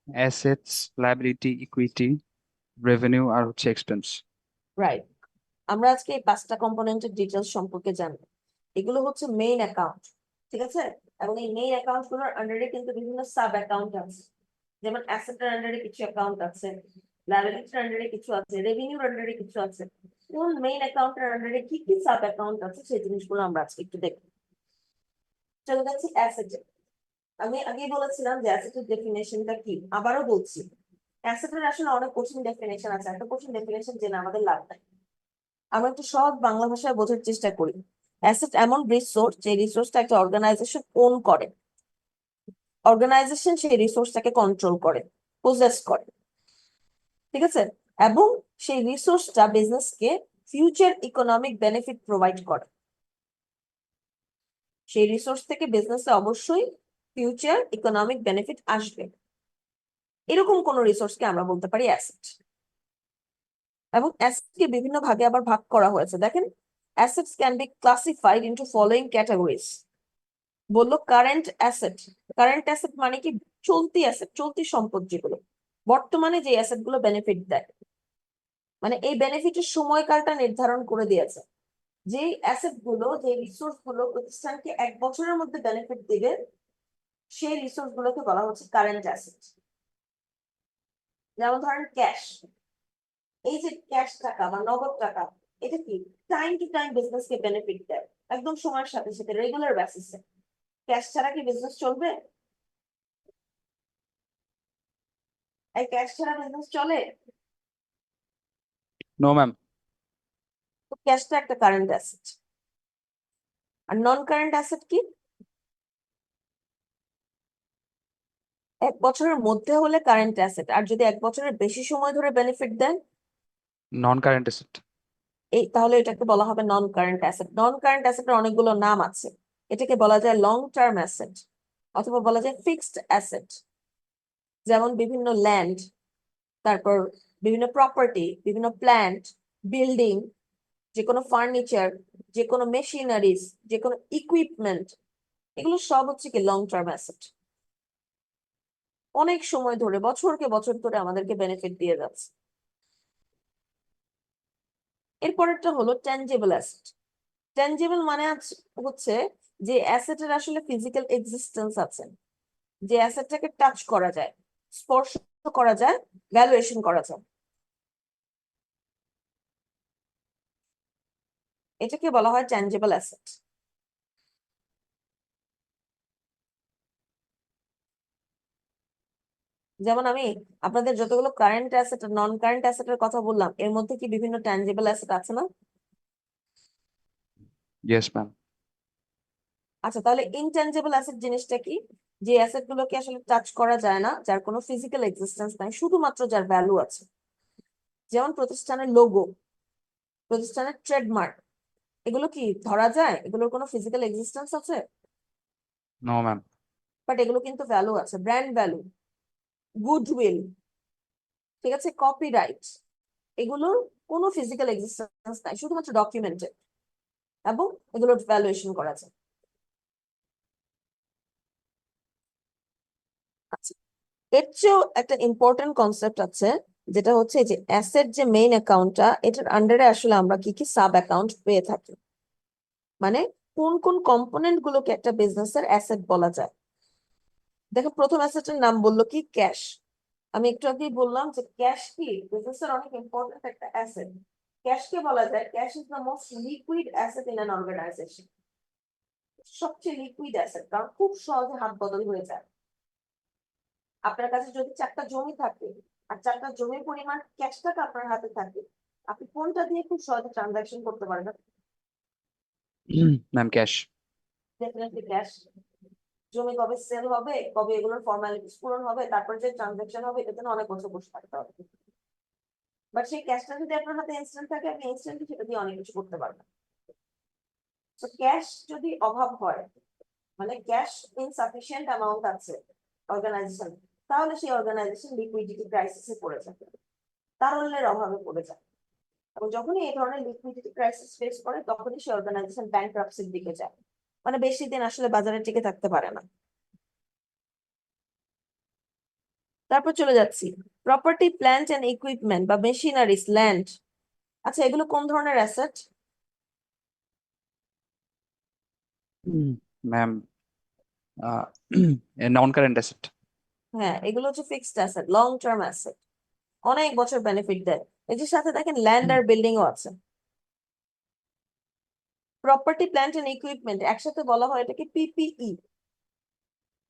অ্যাসেটস, লায়াবিলিটি, ইকুইটি, রেভিনিউ আর হচ্ছে এক্সপেন্স। রাইট। আমরা আজকে এই 5টা কম্পোনেন্টের ডিটেলস সম্পর্কে জানবো। এগুলো হচ্ছে মেইন অ্যাকাউন্ট, ঠিক আছে? এবং এই মেইন অ্যাকাউন্ট গুলোর আন্ডারে কিন্তু বিভিন্ন সাব অ্যাকাউন্ট আছে। যেমন অ্যাসেটের আন্ডারে কিছু অ্যাকাউন্ট আছে, লায়াবিলিটির আন্ডারে কিছু আছে, রেভিনিউর আন্ডারে কিছু আছে। কোন মেইন অ্যাকাউন্টের আন্ডারে কি কি সাব অ্যাকাউন্ট আছে সেই জিনিসগুলো আমরা আজকে একটু দেখব। চলে যাচ্ছি অ্যাসেটে। আমি আগেই বলেছিলাম যে অ্যাসেটের ডেফিনেশনটা কি, আবারও বলছি। অ্যাসেটের আসলে অনেক কঠিন ডেফিনেশন আছে, একটা কঠিন ডেফিনেশন জেনে আমাদের লাভ নাই। আমরা একটু সহজ বাংলা ভাষায় বোঝার চেষ্টা করি। অ্যাসেট এমন রিসোর্স যে রিসোর্সটা একটা অর্গানাইজেশন ওন করে। অর্গানাইজেশন সেই রিসোর্সটাকে কন্ট্রোল করে, পজেস করে, ঠিক আছে? এবং সেই রিসোর্সটা বিজনেসকে ফিউচার ইকোনমিক বেনিফিট প্রোভাইড করে। সেই রিসোর্স থেকে বিজনেসে অবশ্যই ফিউচার ইকোনমিক বেনিফিট আসবে, এরকম কোন রিসোর্সকে আমরা বলতে পারি অ্যাসেট। এবং অ্যাসেটকে বিভিন্ন ভাগে আবার ভাগ করা হয়েছে। দেখেন, assets can be classified into following categories. বললো কারেন্ট অ্যাসেট। কারেন্ট অ্যাসেট মানে কি? চলতি অ্যাসেট, চলতি সম্পদ, যেগুলো বর্তমানে যে অ্যাসেট গুলো বেনিফিট দেয়, মানে এই বেনিফিটের সময়কালটা নির্ধারণ করে দিয়েছে। যে অ্যাসেট গুলো, যে রিসোর্স গুলো প্রতিষ্ঠানকে 1 বছরের মধ্যে বেনিফিট দিবে, সেই রিসোর্স গুলোকে বলা হচ্ছে কারেন্ট অ্যাসেট। যেমন ধরেন ক্যাশ, এই যে ক্যাশ টাকা বা নগদ টাকা, এটা কি time to time business K benefit দেয়, একদম সময়ের সাথে সাথে রেগুলার বেসিসে। ক্যাশ ছাড়া কি বিজনেস চলবে? এই ক্যাশ ছাড়া বিজনেস চলে? No ma'am. তো ক্যাশটা একটা কারেন্ট অ্যাসেট। আর নন কারেন্ট অ্যাসেট কি? 1 বছরের মধ্যে হলে কারেন্ট অ্যাসেট, আর যদি 1 বছরের বেশি সময় ধরে বেনিফিট দেন, নন কারেন্ট অ্যাসেট। এই তাহলে এটাকে বলা হবে non current asset. Non current অ্যাসেটের অনেকগুলো নাম আছে। এটাকে বলা যায় লং টার্ম অ্যাসেট, অথবা বলা যায় ফিক্সড অ্যাসেট। যেমন বিভিন্ন ল্যান্ড, তারপর বিভিন্ন প্রপার্টি, বিভিন্ন প্ল্যান্ট, বিল্ডিং, যে কোনো ফার্নিচার, যে কোনো মেশিনারিজ, যে কোনো ইকুইপমেন্ট, এগুলো সব হচ্ছে কি লং টার্ম অ্যাসেট। অনেক সময় ধরে, বছরকে বছর ধরে আমাদেরকে বেনিফিট দিয়ে যাচ্ছে। এরপরেরটা হলো ট্যানজিবল অ্যাসেট। ট্যানজিবল মানে হচ্ছে যে অ্যাসেটের আসলে ফিজিক্যাল এক্সিস্টেন্স আছে, যে অ্যাসেটটাকে টাচ করা যায়, স্পর্শ করা যায়, ভ্যালুয়েশন করা যায়। এটাকে বলা হয় ট্যানজিবল অ্যাসেট। যেমন আমি আপনাদের যতগুলো কারেন্ট অ্যাসেট আর নন কারেন্ট অ্যাসেটের কথা বললাম, এর মধ্যে কি বিভিন্ন ট্যানজিবল অ্যাসেট আছে না? Yes ma'am. আচ্ছা, তাহলে ইনট্যানজিবল অ্যাসেট জিনিসটা কি? যে অ্যাসেট গুলোকে আসলে টাচ করা যায় না, যার কোনো ফিজিক্যাল এক্সিস্টেন্স নাই, শুধুমাত্র যার ভ্যালু আছে। যেমন প্রতিষ্ঠানের লোগো, প্রতিষ্ঠানের ট্রেডমার্ক, এগুলো কি ধরা যায়? এগুলোর কোনো ফিজিক্যাল এক্সিস্টেন্স আছে? No ma'am. বাট এগুলো কিন্তু ভ্যালু আছে, ব্র্যান্ড ভ্যালু, গুডউইল, ঠিক আছে, কপিরাইট, এগুলোর কোনো ফিজিক্যাল এক্সিস্টেন্স নাই, শুধুমাত্র ডকুমেন্টেড, এবং এগুলোর ভ্যালুয়েশন করা যায়। আচ্ছা, এর চেয়েও একটা ইম্পর্টেন্ট কনসেপ্ট আছে, যেটা হচ্ছে যে অ্যাসেট যে মেইন অ্যাকাউন্টটা, এটার আন্ডারে আসলে আমরা কি কি সাব অ্যাকাউন্ট পেয়ে থাকি, মানে কোন কোন কম্পোনেন্ট গুলোকে একটা বিজনেসের অ্যাসেট বলা যায়। দেখো, প্রথম অ্যাসেটের নাম বললো কি? ক্যাশ। আমি একটু আগেই বললাম যে ক্যাশ কি বিজনেসের অনেক ইম্পর্টেন্ট একটা অ্যাসেট। ক্যাশকে বলা যায় cash is the most liquid asset in an organisation. সবচেয়ে লিকুইড অ্যাসেট, কারণ খুব সহজে হাত বদল হয়ে যায়। আপনার কাছে যদি 4টা জমি থাকে আর 4টা জমির পরিমাণ ক্যাশ টাকা আপনার হাতে থাকে, আপনি কোনটা দিয়ে খুব সহজে ট্রানজাকশন করতে পারবেন? Ma'am cash. Definitely cash. জমি কবে সেল হবে, কবে এগুলোর ফর্মালিটিস পূরণ হবে, তারপর যে ট্রানজাকশন হবে, এটাতে না অনেক বছর বসে থাকতে হবে। বাট সেই ক্যাশটা যদি আপনার হাতে ইনস্ট্যান্ট থাকে, আপনি ইনস্ট্যান্টলি সেটা দিয়ে অনেক কিছু করতে পারবেন। তো ক্যাশ যদি অভাব হয়, মানে ক্যাশ ইনসাফিসিয়েন্ট অ্যামাউন্ট আছে অর্গানাইজেশন, তাহলে সেই অর্গানাইজেশন লিকুইডিটি ক্রাইসিসে পড়ে যাবে, তারল্যের অভাবে পড়ে যায়। এবং যখনই এই ধরনের লিকুইডিটি ক্রাইসিস ফেস করে, তখনই সেই অর্গানাইজেশন ব্যাংক্রাপসির দিকে যায়, মানে বেশি দিন আসলে বাজারে টিকে থাকতে পারে না। তারপর চলে যাচ্ছি, প্রপার্টি, প্ল্যান্ট এন্ড ইকুইপমেন্ট বা মেশিনারিজ, ল্যান্ড। আচ্ছা, এগুলো কোন ধরনের অ্যাসেট? ম্যাম নন কারেন্ট অ্যাসেট। হ্যাঁ, এগুলো হচ্ছে fixed asset, long term asset, অনেক বছর বেনিফিট দেয়। এর যে সাথে দেখেন ল্যান্ড আর বিল্ডিং ও আছে। প্রপার্টি, প্ল্যান্ট এন্ড ইকুইপমেন্ট একসাথে বলা হয় এটাকে পিপিই।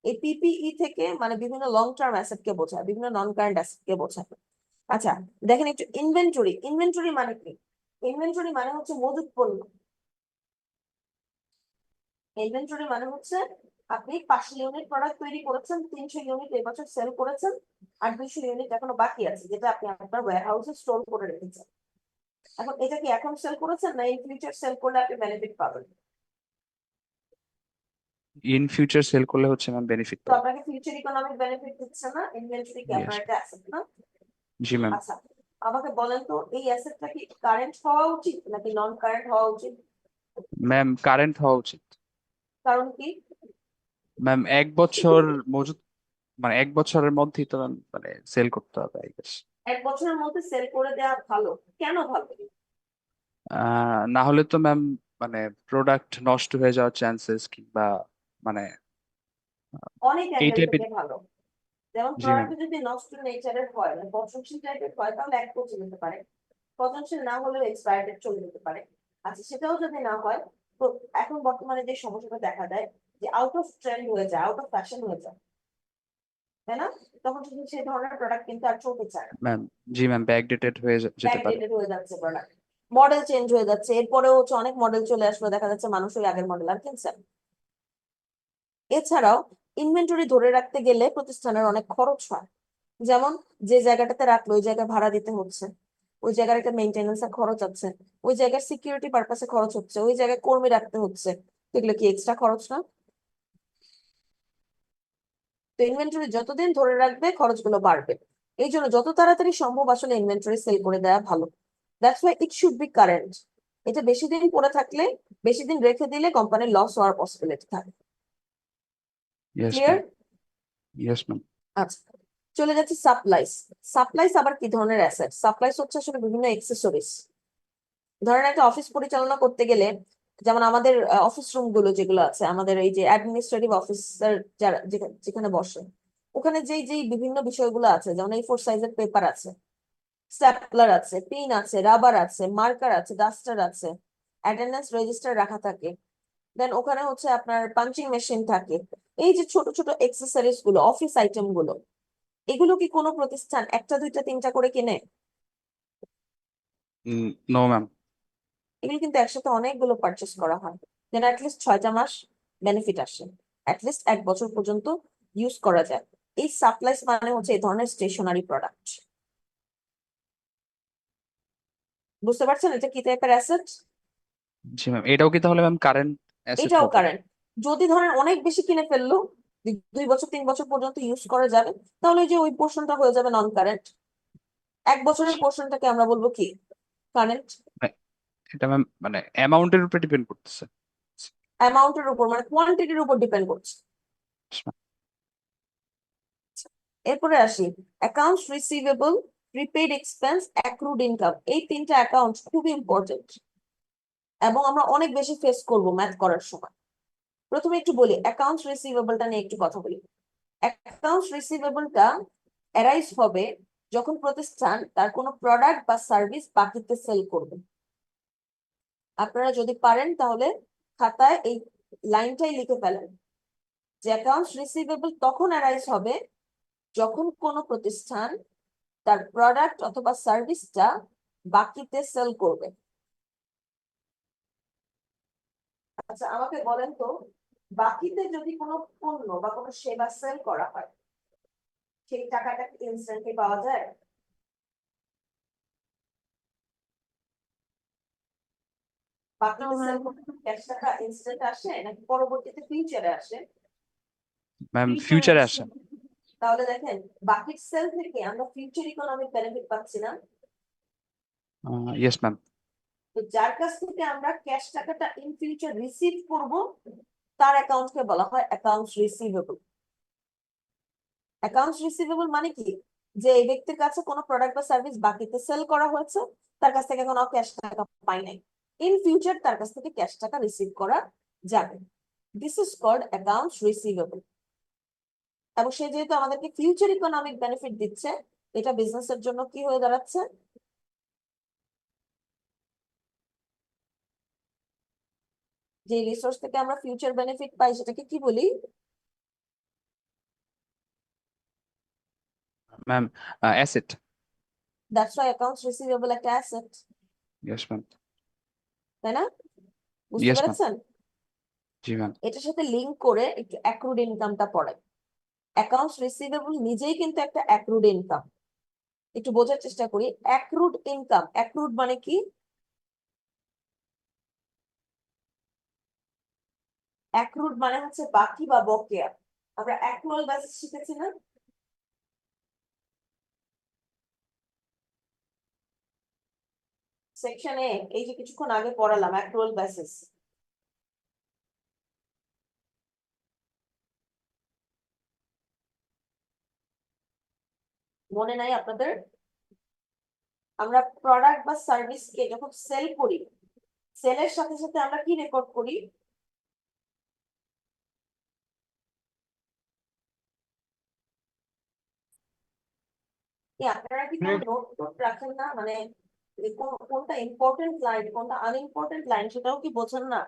এই পিপিই থেকে মানে বিভিন্ন লং টার্ম অ্যাসেট কে বোঝায়, বিভিন্ন নন কারেন্ট অ্যাসেট কে বোঝায়। আচ্ছা, দেখেন একটু ইনভেন্টরি। ইনভেন্টরি মানে কি? ইনভেন্টরি মানে হচ্ছে মজুত পণ্য। ইনভেন্টরি মানে হচ্ছে আপনি 500 ইউনিট প্রোডাক্ট তৈরি করেছেন, 300 ইউনিট এই বছর সেল করেছেন, আর 200 ইউনিট এখনো বাকি আছে, যেটা আপনি আপনার ওয়্যারহাউসে স্টোর করে রেখেছেন। এখন এটা কি এখন সেল করেছেন, না ইন ফিউচার সেল করলে আপনি বেনিফিট পাবেন? ইন ফিউচার সেল করলে হচ্ছে ম্যাম বেনিফিট তো পাবো। আপনাকে ফিউচার ইকোনমিক বেনিফিট দিচ্ছে না ইনভেন্টরি, কি আপনার Yes. একটা অ্যাসেট না? জি ম্যাম। আচ্ছা, আমাকে বলেন তো এই অ্যাসেটটা কি কারেন্ট হওয়া উচিত নাকি নন কারেন্ট হওয়া উচিত? ম্যাম কারেন্ট হওয়া উচিত। কারণ কি? ম্যাম 1 বছর মজুত, মানে 1 বছরের মধ্যেই তো ম্যাম মানে সেল করতে হবে আই গেস। 1 বছরের মধ্যে সেল করে দেওয়া ভালো। কেন ভালো? না হলে তো ম্যাম মানে প্রোডাক্ট নষ্ট হয়ে যাওয়ার চান্সেস, কিংবা মানে অনেক এই অ্যাঙ্গেল টাইপের। থেকে ভালো। যেমন জি ম্যাম। প্রোডাক্ট যদি নষ্ট নেচারের হয়, মানে পচনশীল টাইপের হয়, তাহলে 1 বছর যেতে পারে। পচনশীল না হলেও এক্সপায়ার ডেট চলে যেতে পারে। আচ্ছা, সেটাও যদি না হয়, তো এখন বর্তমানে যে সমস্যাটা দেখা দেয়, যে আউট অফ ট্রেন্ড হয়ে যায়, আউট অফ ফ্যাশন হয়ে যায়, তাই না? তখন কিন্তু সেই ধরনের প্রোডাক্ট কিন্তু আর চলতে চায় না, ম্যাম জি ম্যাম ব্যাকডেটেড হয়ে যেতে পারে। ব্যাকডেটেড হয়ে যাচ্ছে প্রোডাক্ট, মডেল চেঞ্জ হয়ে যাচ্ছে, এরপরেও হচ্ছে অনেক মডেল চলে আসলো, দেখা যাচ্ছে মানুষ ওই আগের মডেল আর কিনছে না। এছাড়াও ইনভেন্টরি ধরে রাখতে গেলে প্রতিষ্ঠানের অনেক খরচ হয়। যেমন যে জায়গাটাতে রাখলো ওই জায়গা ভাড়া দিতে হচ্ছে, ওই জায়গার একটা মেইনটেনেন্স এর খরচ আছে, ওই জায়গার সিকিউরিটি পারপাসে খরচ হচ্ছে, ওই জায়গায় কর্মী রাখতে হচ্ছে, এগুলো কি এক্সট্রা খরচ না? তো ইনভেন্টরি যতদিন ধরে রাখবে খরচগুলো বাড়বে। এই জন্য যত তাড়াতাড়ি সম্ভব আসলে ইনভেন্টরি সেল করে দেওয়া ভালো। That's why it should be current. এটা বেশি দিন পড়ে থাকলে, বেশি দিন রেখে দিলে কোম্পানির লস হওয়ার পসিবিলিটি থাকে। Yes clear? Ma'am. Yes ma'am. আচ্ছা, চলে যাচ্ছে সাপ্লাইস। সাপ্লাইস আবার কি ধরনের অ্যাসেট? সাপ্লাইস হচ্ছে আসলে বিভিন্ন এক্সেসরিজ। ধরেন একটা অফিস পরিচালনা করতে গেলে, যেমন আমাদের অফিস রুম গুলো যেগুলো আছে, আমাদের এই যে অ্যাডমিনিস্ট্রেটিভ অফিসার যারা যেখানে বসে, ওখানে যেই যেই বিভিন্ন বিষয়গুলো আছে, যেমন A4 সাইজের পেপার আছে, স্ট্যাপলার আছে, পেন আছে, রাবার আছে, মার্কার আছে, ডাস্টার আছে, অ্যাটেন্ডেন্স রেজিস্টার রাখা থাকে, দেন ওখানে হচ্ছে আপনার পাঞ্চিং মেশিন থাকে। এই যে ছোট ছোট এক্সেসরিজ গুলো, অফিস আইটেম গুলো, এগুলো কি কোনো প্রতিষ্ঠান একটা দুইটা তিনটা করে কিনে? No ma'am. এগুলো কিন্তু একসাথে অনেকগুলো পারচেস করা হয়, যেন অ্যাটলিস্ট 6টা মাস বেনিফিট আসে, অ্যাটলিস্ট 1 বছর পর্যন্ত ইউজ করা যায়। এই সাপ্লাইস মানে হচ্ছে এই ধরনের স্টেশনারি প্রোডাক্ট। বুঝতে পারছেন এটা কি টাইপের অ্যাসেট? জি ম্যাম, এটাও কি তাহলে ম্যাম কারেন্ট অ্যাসেট এটাও হবে? কারেন্ট। যদি ধরেন অনেক বেশি কিনে ফেললো, 2 বছর 3 বছর পর্যন্ত ইউজ করা যাবে, তাহলে ওই যে ওই পোর্শনটা হয়ে যাবে নন কারেন্ট। 1 বছরের পোর্শনটাকে আমরা বলবো কি কারেন্ট। এটা ম্যাম মানে অ্যামাউন্টের উপরে ডিপেন্ড করতেছে। অ্যামাউন্টের উপর মানে কোয়ান্টিটির উপর ডিপেন্ড করছে। এরপরে আসি accounts receivable, prepaid expense, accrued income. এই 3টা অ্যাকাউন্ট খুব ইম্পর্টেন্ট এবং আমরা অনেক বেশি ফেস করব ম্যাথ করার সময়। প্রথমে একটু বলি অ্যাকাউন্টস রিসিভেবলটা নিয়ে একটু কথা বলি। অ্যাকাউন্টস রিসিভেবলটা অ্যারাইজ হবে যখন প্রতিষ্ঠান তার কোনো প্রোডাক্ট বা সার্ভিস বাকিতে সেল করবে। আপনারা যদি পারেন তাহলে খাতায় এই লাইনটাই লিখে ফেলেন যে অ্যাকাউন্টস রিসিভেবল তখন অ্যারাইজ হবে যখন কোনো প্রতিষ্ঠান তার প্রোডাক্ট অথবা সার্ভিসটা বাকিতে সেল করবে। আচ্ছা আমাকে বলেন তো, বাকিতে যদি কোনো পণ্য বা কোনো সেবা সেল করা হয়, সেই টাকাটা কি ইনস্ট্যান্টলি পাওয়া যায়? বাকিতে সেল করতে ক্যাশ টাকা ইনস্ট্যান্ট আসে নাকি পরবর্তীতে ফিউচারে আসে? ম্যাম ফিউচারে আসে। তাহলে দেখেন, বাকির সেল থেকে আমরা ফিউচার ইকোনমিক বেনিফিট পাচ্ছি না। Yes ma'am. তো যার কাছ থেকে আমরা ক্যাশ টাকাটা ইন ফিউচার রিসিভ করব, তার অ্যাকাউন্টকে বলা হয় অ্যাকাউন্টস রিসিভেবল। অ্যাকাউন্টস রিসিভেবল মানে কি, যে এই ব্যক্তির কাছে কোনো প্রোডাক্ট বা সার্ভিস বাকিতে সেল করা হয়েছে, তার কাছ থেকে কোনো ক্যাশ টাকা পাই নাই, ইন ফিউচার তার কাছ থেকে ক্যাশ টাকা রিসিভ করা যাবে। This is called accounts receivable. এবং সে যেহেতু আমাদেরকে ফিউচার ইকোনমিক বেনিফিট দিচ্ছে, এটা বিজনেসের জন্য কি হয়ে দাঁড়াচ্ছে? যে রিসোর্স থেকে আমরা ফিউচার বেনিফিট পাই সেটাকে কি বলি? Ma'am asset. That's why accounts receivable একটা অ্যাসেট, ইয়েস ম্যাম। তাই না? বুঝতে ইয়েস ম্যাম। পেরেছেন? জি ম্যাম। এটার সাথে লিংক করে একটু অ্যাক্রুড ইনকামটা পড়ে। অ্যাকাউন্টস রিসিভেবল নিজেই কিন্তু একটা অ্যাক্রুড ইনকাম। একটু বোঝার চেষ্টা করি, অ্যাক্রুড ইনকাম, অ্যাক্রুড মানে কি? অ্যাক্রুড মানে হচ্ছে বাকি বা বকেয়া। আমরা অ্যাক্রুয়াল বেসিস শিখেছি না? সেকশনে এই যে কিছুক্ষণ আগে পড়ালাম অ্যাক্রুয়াল বেসিস। মনে নাই আপনাদের? আমরা প্রোডাক্ট বা সার্ভিসকে যখন সেল করি, সেলের সাথে সাথে আমরা কি রেকর্ড করি? কি আপনারা কি কোনো নোট টোট রাখেন না? মানে কোনটা ইম্পর্টেন্ট লাইন কোনটা আনইম্পর্টেন্ট লাইন সেটাও কি বোঝেন না?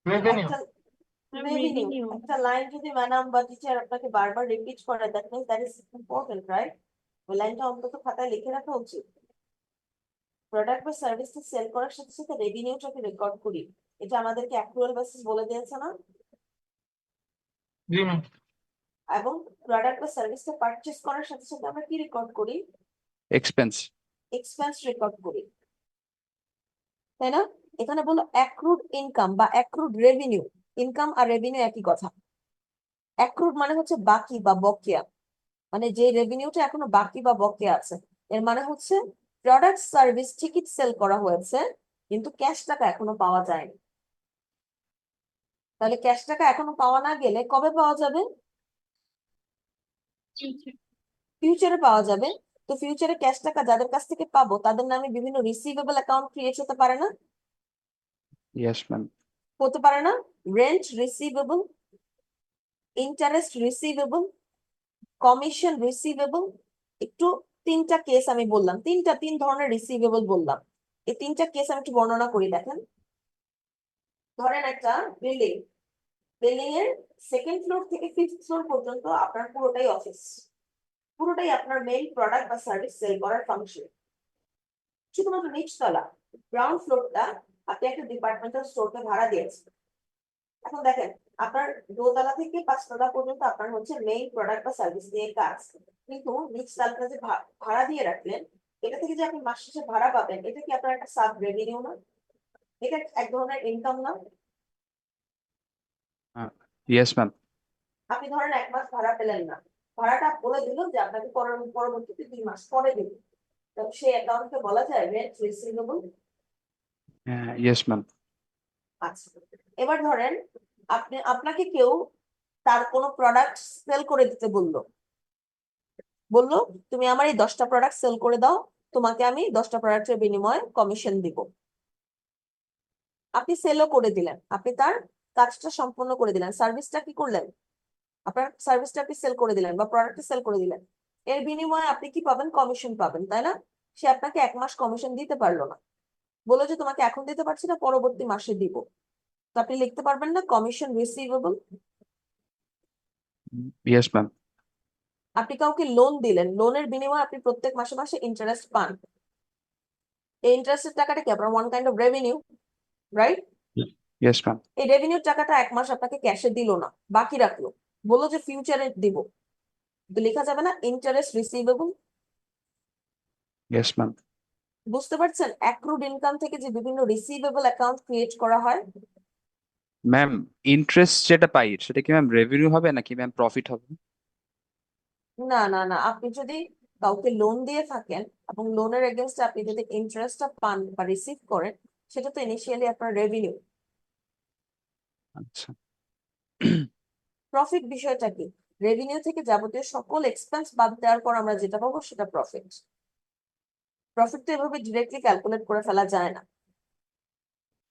একটা রেভিনিউ, revenue. একটা লাইন যদি ম্যাডাম বা টিচার আপনাকে বারবার রিপিট করে, that means that is important, right? ওই লাইনটা অন্তত খাতায় লিখে রাখা উচিত। প্রোডাক্ট বা সার্ভিসটা সেল করার সাথে সাথে রেভিনিউটাকে রেকর্ড করি, এটা আমাদেরকে অ্যাক্রুয়াল বেসিস বলে দিয়েছে না? জি ম্যাম। এবং প্রোডাক্ট বা সার্ভিসটা পারচেজ করার সাথে সাথে আমরা কি রেকর্ড করি? এক্সপেন্স। এক্সপেন্স রেকর্ড করি, তাই না? এখানে বলো অ্যাক্রুড ইনকাম বা অ্যাক্রুড রেভিনিউ। ইনকাম আর রেভিনিউ একই কথা। অ্যাক্রুড মানে হচ্ছে বাকি বা বকেয়া, মানে যে রেভিনিউটা এখনো বাকি বা বকেয়া আছে। এর মানে হচ্ছে প্রোডাক্ট সার্ভিস ঠিকই সেল করা হয়েছে, কিন্তু ক্যাশ টাকা এখনো পাওয়া যায়নি। তাহলে ক্যাশ টাকা এখনো পাওয়া না গেলে কবে পাওয়া যাবে? ফিউচারে পাওয়া যাবে। তো ফিউচারে ক্যাশ টাকা যাদের কাছ থেকে পাবো তাদের নামে বিভিন্ন রিসিভেবল অ্যাকাউন্ট ক্রিয়েট হতে পারে না? Yes ma'am. হতে পারে না? Rent receivable, interest receivable, commission receivable. একটু তিনটা কেস আমি বললাম, তিন ধরনের রিসিভেবল বললাম। এই তিনটা কেস আমি একটু বর্ণনা করি, দেখেন। ধরেন একটা বিল্ডিং, বিল্ডিং এর সেকেন্ড ফ্লোর থেকে ফিফথ ফ্লোর পর্যন্ত আপনার পুরোটাই অফিস, পুরোটাই আপনার মেইন প্রোডাক্ট বা সার্ভিস সেল করার ফাংশন। শুধুমাত্র নিচতলা গ্রাউন্ড ফ্লোরটা আপনি একটা ডিপার্টমেন্টাল স্টোরকে ভাড়া দিয়েছেন। এখন দেখেন, আপনার দোতলা থেকে পাঁচতলা পর্যন্ত আপনার হচ্ছে মেইন প্রোডাক্ট বা সার্ভিস নিয়ে কাজ, কিন্তু নিচতলাটা যে ভাড়া দিয়ে রাখলেন, এটা থেকে যে আপনি মাস শেষে ভাড়া পাবেন, এটা কি আপনার একটা সাব রেভিনিউ না? এটা এক ধরনের ইনকাম না? Yes ma'am. আপনি ধরেন এক মাস ভাড়া পেলেন না, ভাড়াটা বলে দিল যে আপনাকে পরবর্তীতে 2 মাস পরে দিবে, তো সেই অ্যাকাউন্টকে বলা যায় রেন্ট রিসিভেবল। Yes ma'am. আচ্ছা, এবার ধরেন আপনাকে কেউ তার কোনো প্রোডাক্ট সেল করে দিতে বললো, তুমি আমার এই 10টা প্রোডাক্ট সেল করে দাও, তোমাকে আমি 10টা প্রোডাক্টের বিনিময়ে কমিশন দিব। আপনি সেলও করে দিলেন, আপনি তার কাজটা সম্পূর্ণ করে দিলেন, সার্ভিসটা কি করলেন, আপনার সার্ভিসটা আপনি সেল করে দিলেন বা প্রোডাক্টটা সেল করে দিলেন। এর বিনিময়ে আপনি কি পাবেন? কমিশন পাবেন, তাই না? সে আপনাকে 1 মাস কমিশন দিতে পারলো না, বললো যে তোমাকে এখন দিতে পারছি না, পরবর্তী মাসে দিব। তো আপনি লিখতে পারবেন না কমিশন রিসিভেবল? Yes ma'am. আপনি কাউকে লোন দিলেন, লোনের বিনিময়ে আপনি প্রত্যেক মাসে মাসে ইন্টারেস্ট পান। এই ইন্টারেস্টের টাকাটা কি আপনার one kind of revenue, right? Yes ma'am. এই রেভিনিউর টাকাটা এক মাস আপনাকে ক্যাশে দিল না, বাকি রাখলো, বললো যে ফিউচারে দিব, তো লেখা যাবে না ইন্টারেস্ট রিসিভেবল? Yes ma'am. বুঝতে পারছেন অ্যাক্রুড ইনকাম থেকে যে বিভিন্ন রিসিভেবল অ্যাকাউন্ট ক্রিয়েট করা হয়? ম্যাম ইন্টারেস্ট যেটা পাই সেটা কি ম্যাম রেভিনিউ হবে নাকি ম্যাম প্রফিট হবে? না না না, আপনি যদি কাউকে লোন দিয়ে থাকেন এবং লোনের এগেনস্টে আপনি যদি ইন্টারেস্টটা পান বা রিসিভ করেন, সেটা তো ইনিশিয়ালি আপনার রেভিনিউ। আচ্ছা। প্রফিট বিষয়টা কি? রেভিনিউ থেকে যাবতীয় সকল এক্সপেন্স বাদ দেওয়ার পর আমরা যেটা পাবো সেটা প্রফিট। প্রফিট তো এভাবে ডিরেক্টলি ক্যালকুলেট করে ফেলা যায় না,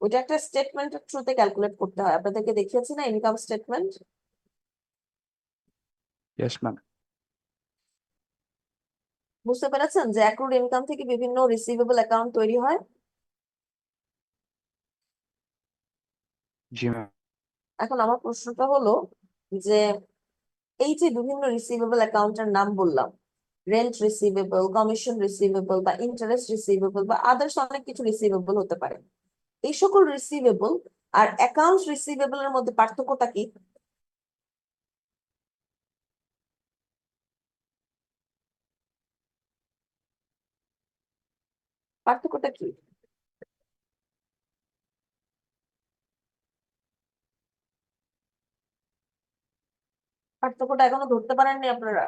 ওইটা একটা স্টেটমেন্টের থ্রুতে ক্যালকুলেট করতে হয়। আপনাদেরকে দেখিয়েছি না ইনকাম স্টেটমেন্ট? Yes ma'am. বুঝতে পেরেছেন যে অ্যাক্রুড ইনকাম থেকে বিভিন্ন রিসিভেবল অ্যাকাউন্ট তৈরি হয়। জি ম্যাম। এখন আমার প্রশ্নটা হলো যে এই যে বিভিন্ন রিসিভেবল অ্যাকাউন্টের নাম বললাম, রেন্ট রিসিভেবল, কমিশন রিসিভেবল বা ইন্টারেস্ট রিসিভেবল বা আদার্স অনেক কিছু রিসিভেবল হতে পারে, এই সকল রিসিভেবল আর অ্যাকাউন্টস রিসিভেবল এর মধ্যে পার্থক্যটা কি? পার্থক্যটা কি? পার্থক্যটা এখনো ধরতে পারেননি আপনারা?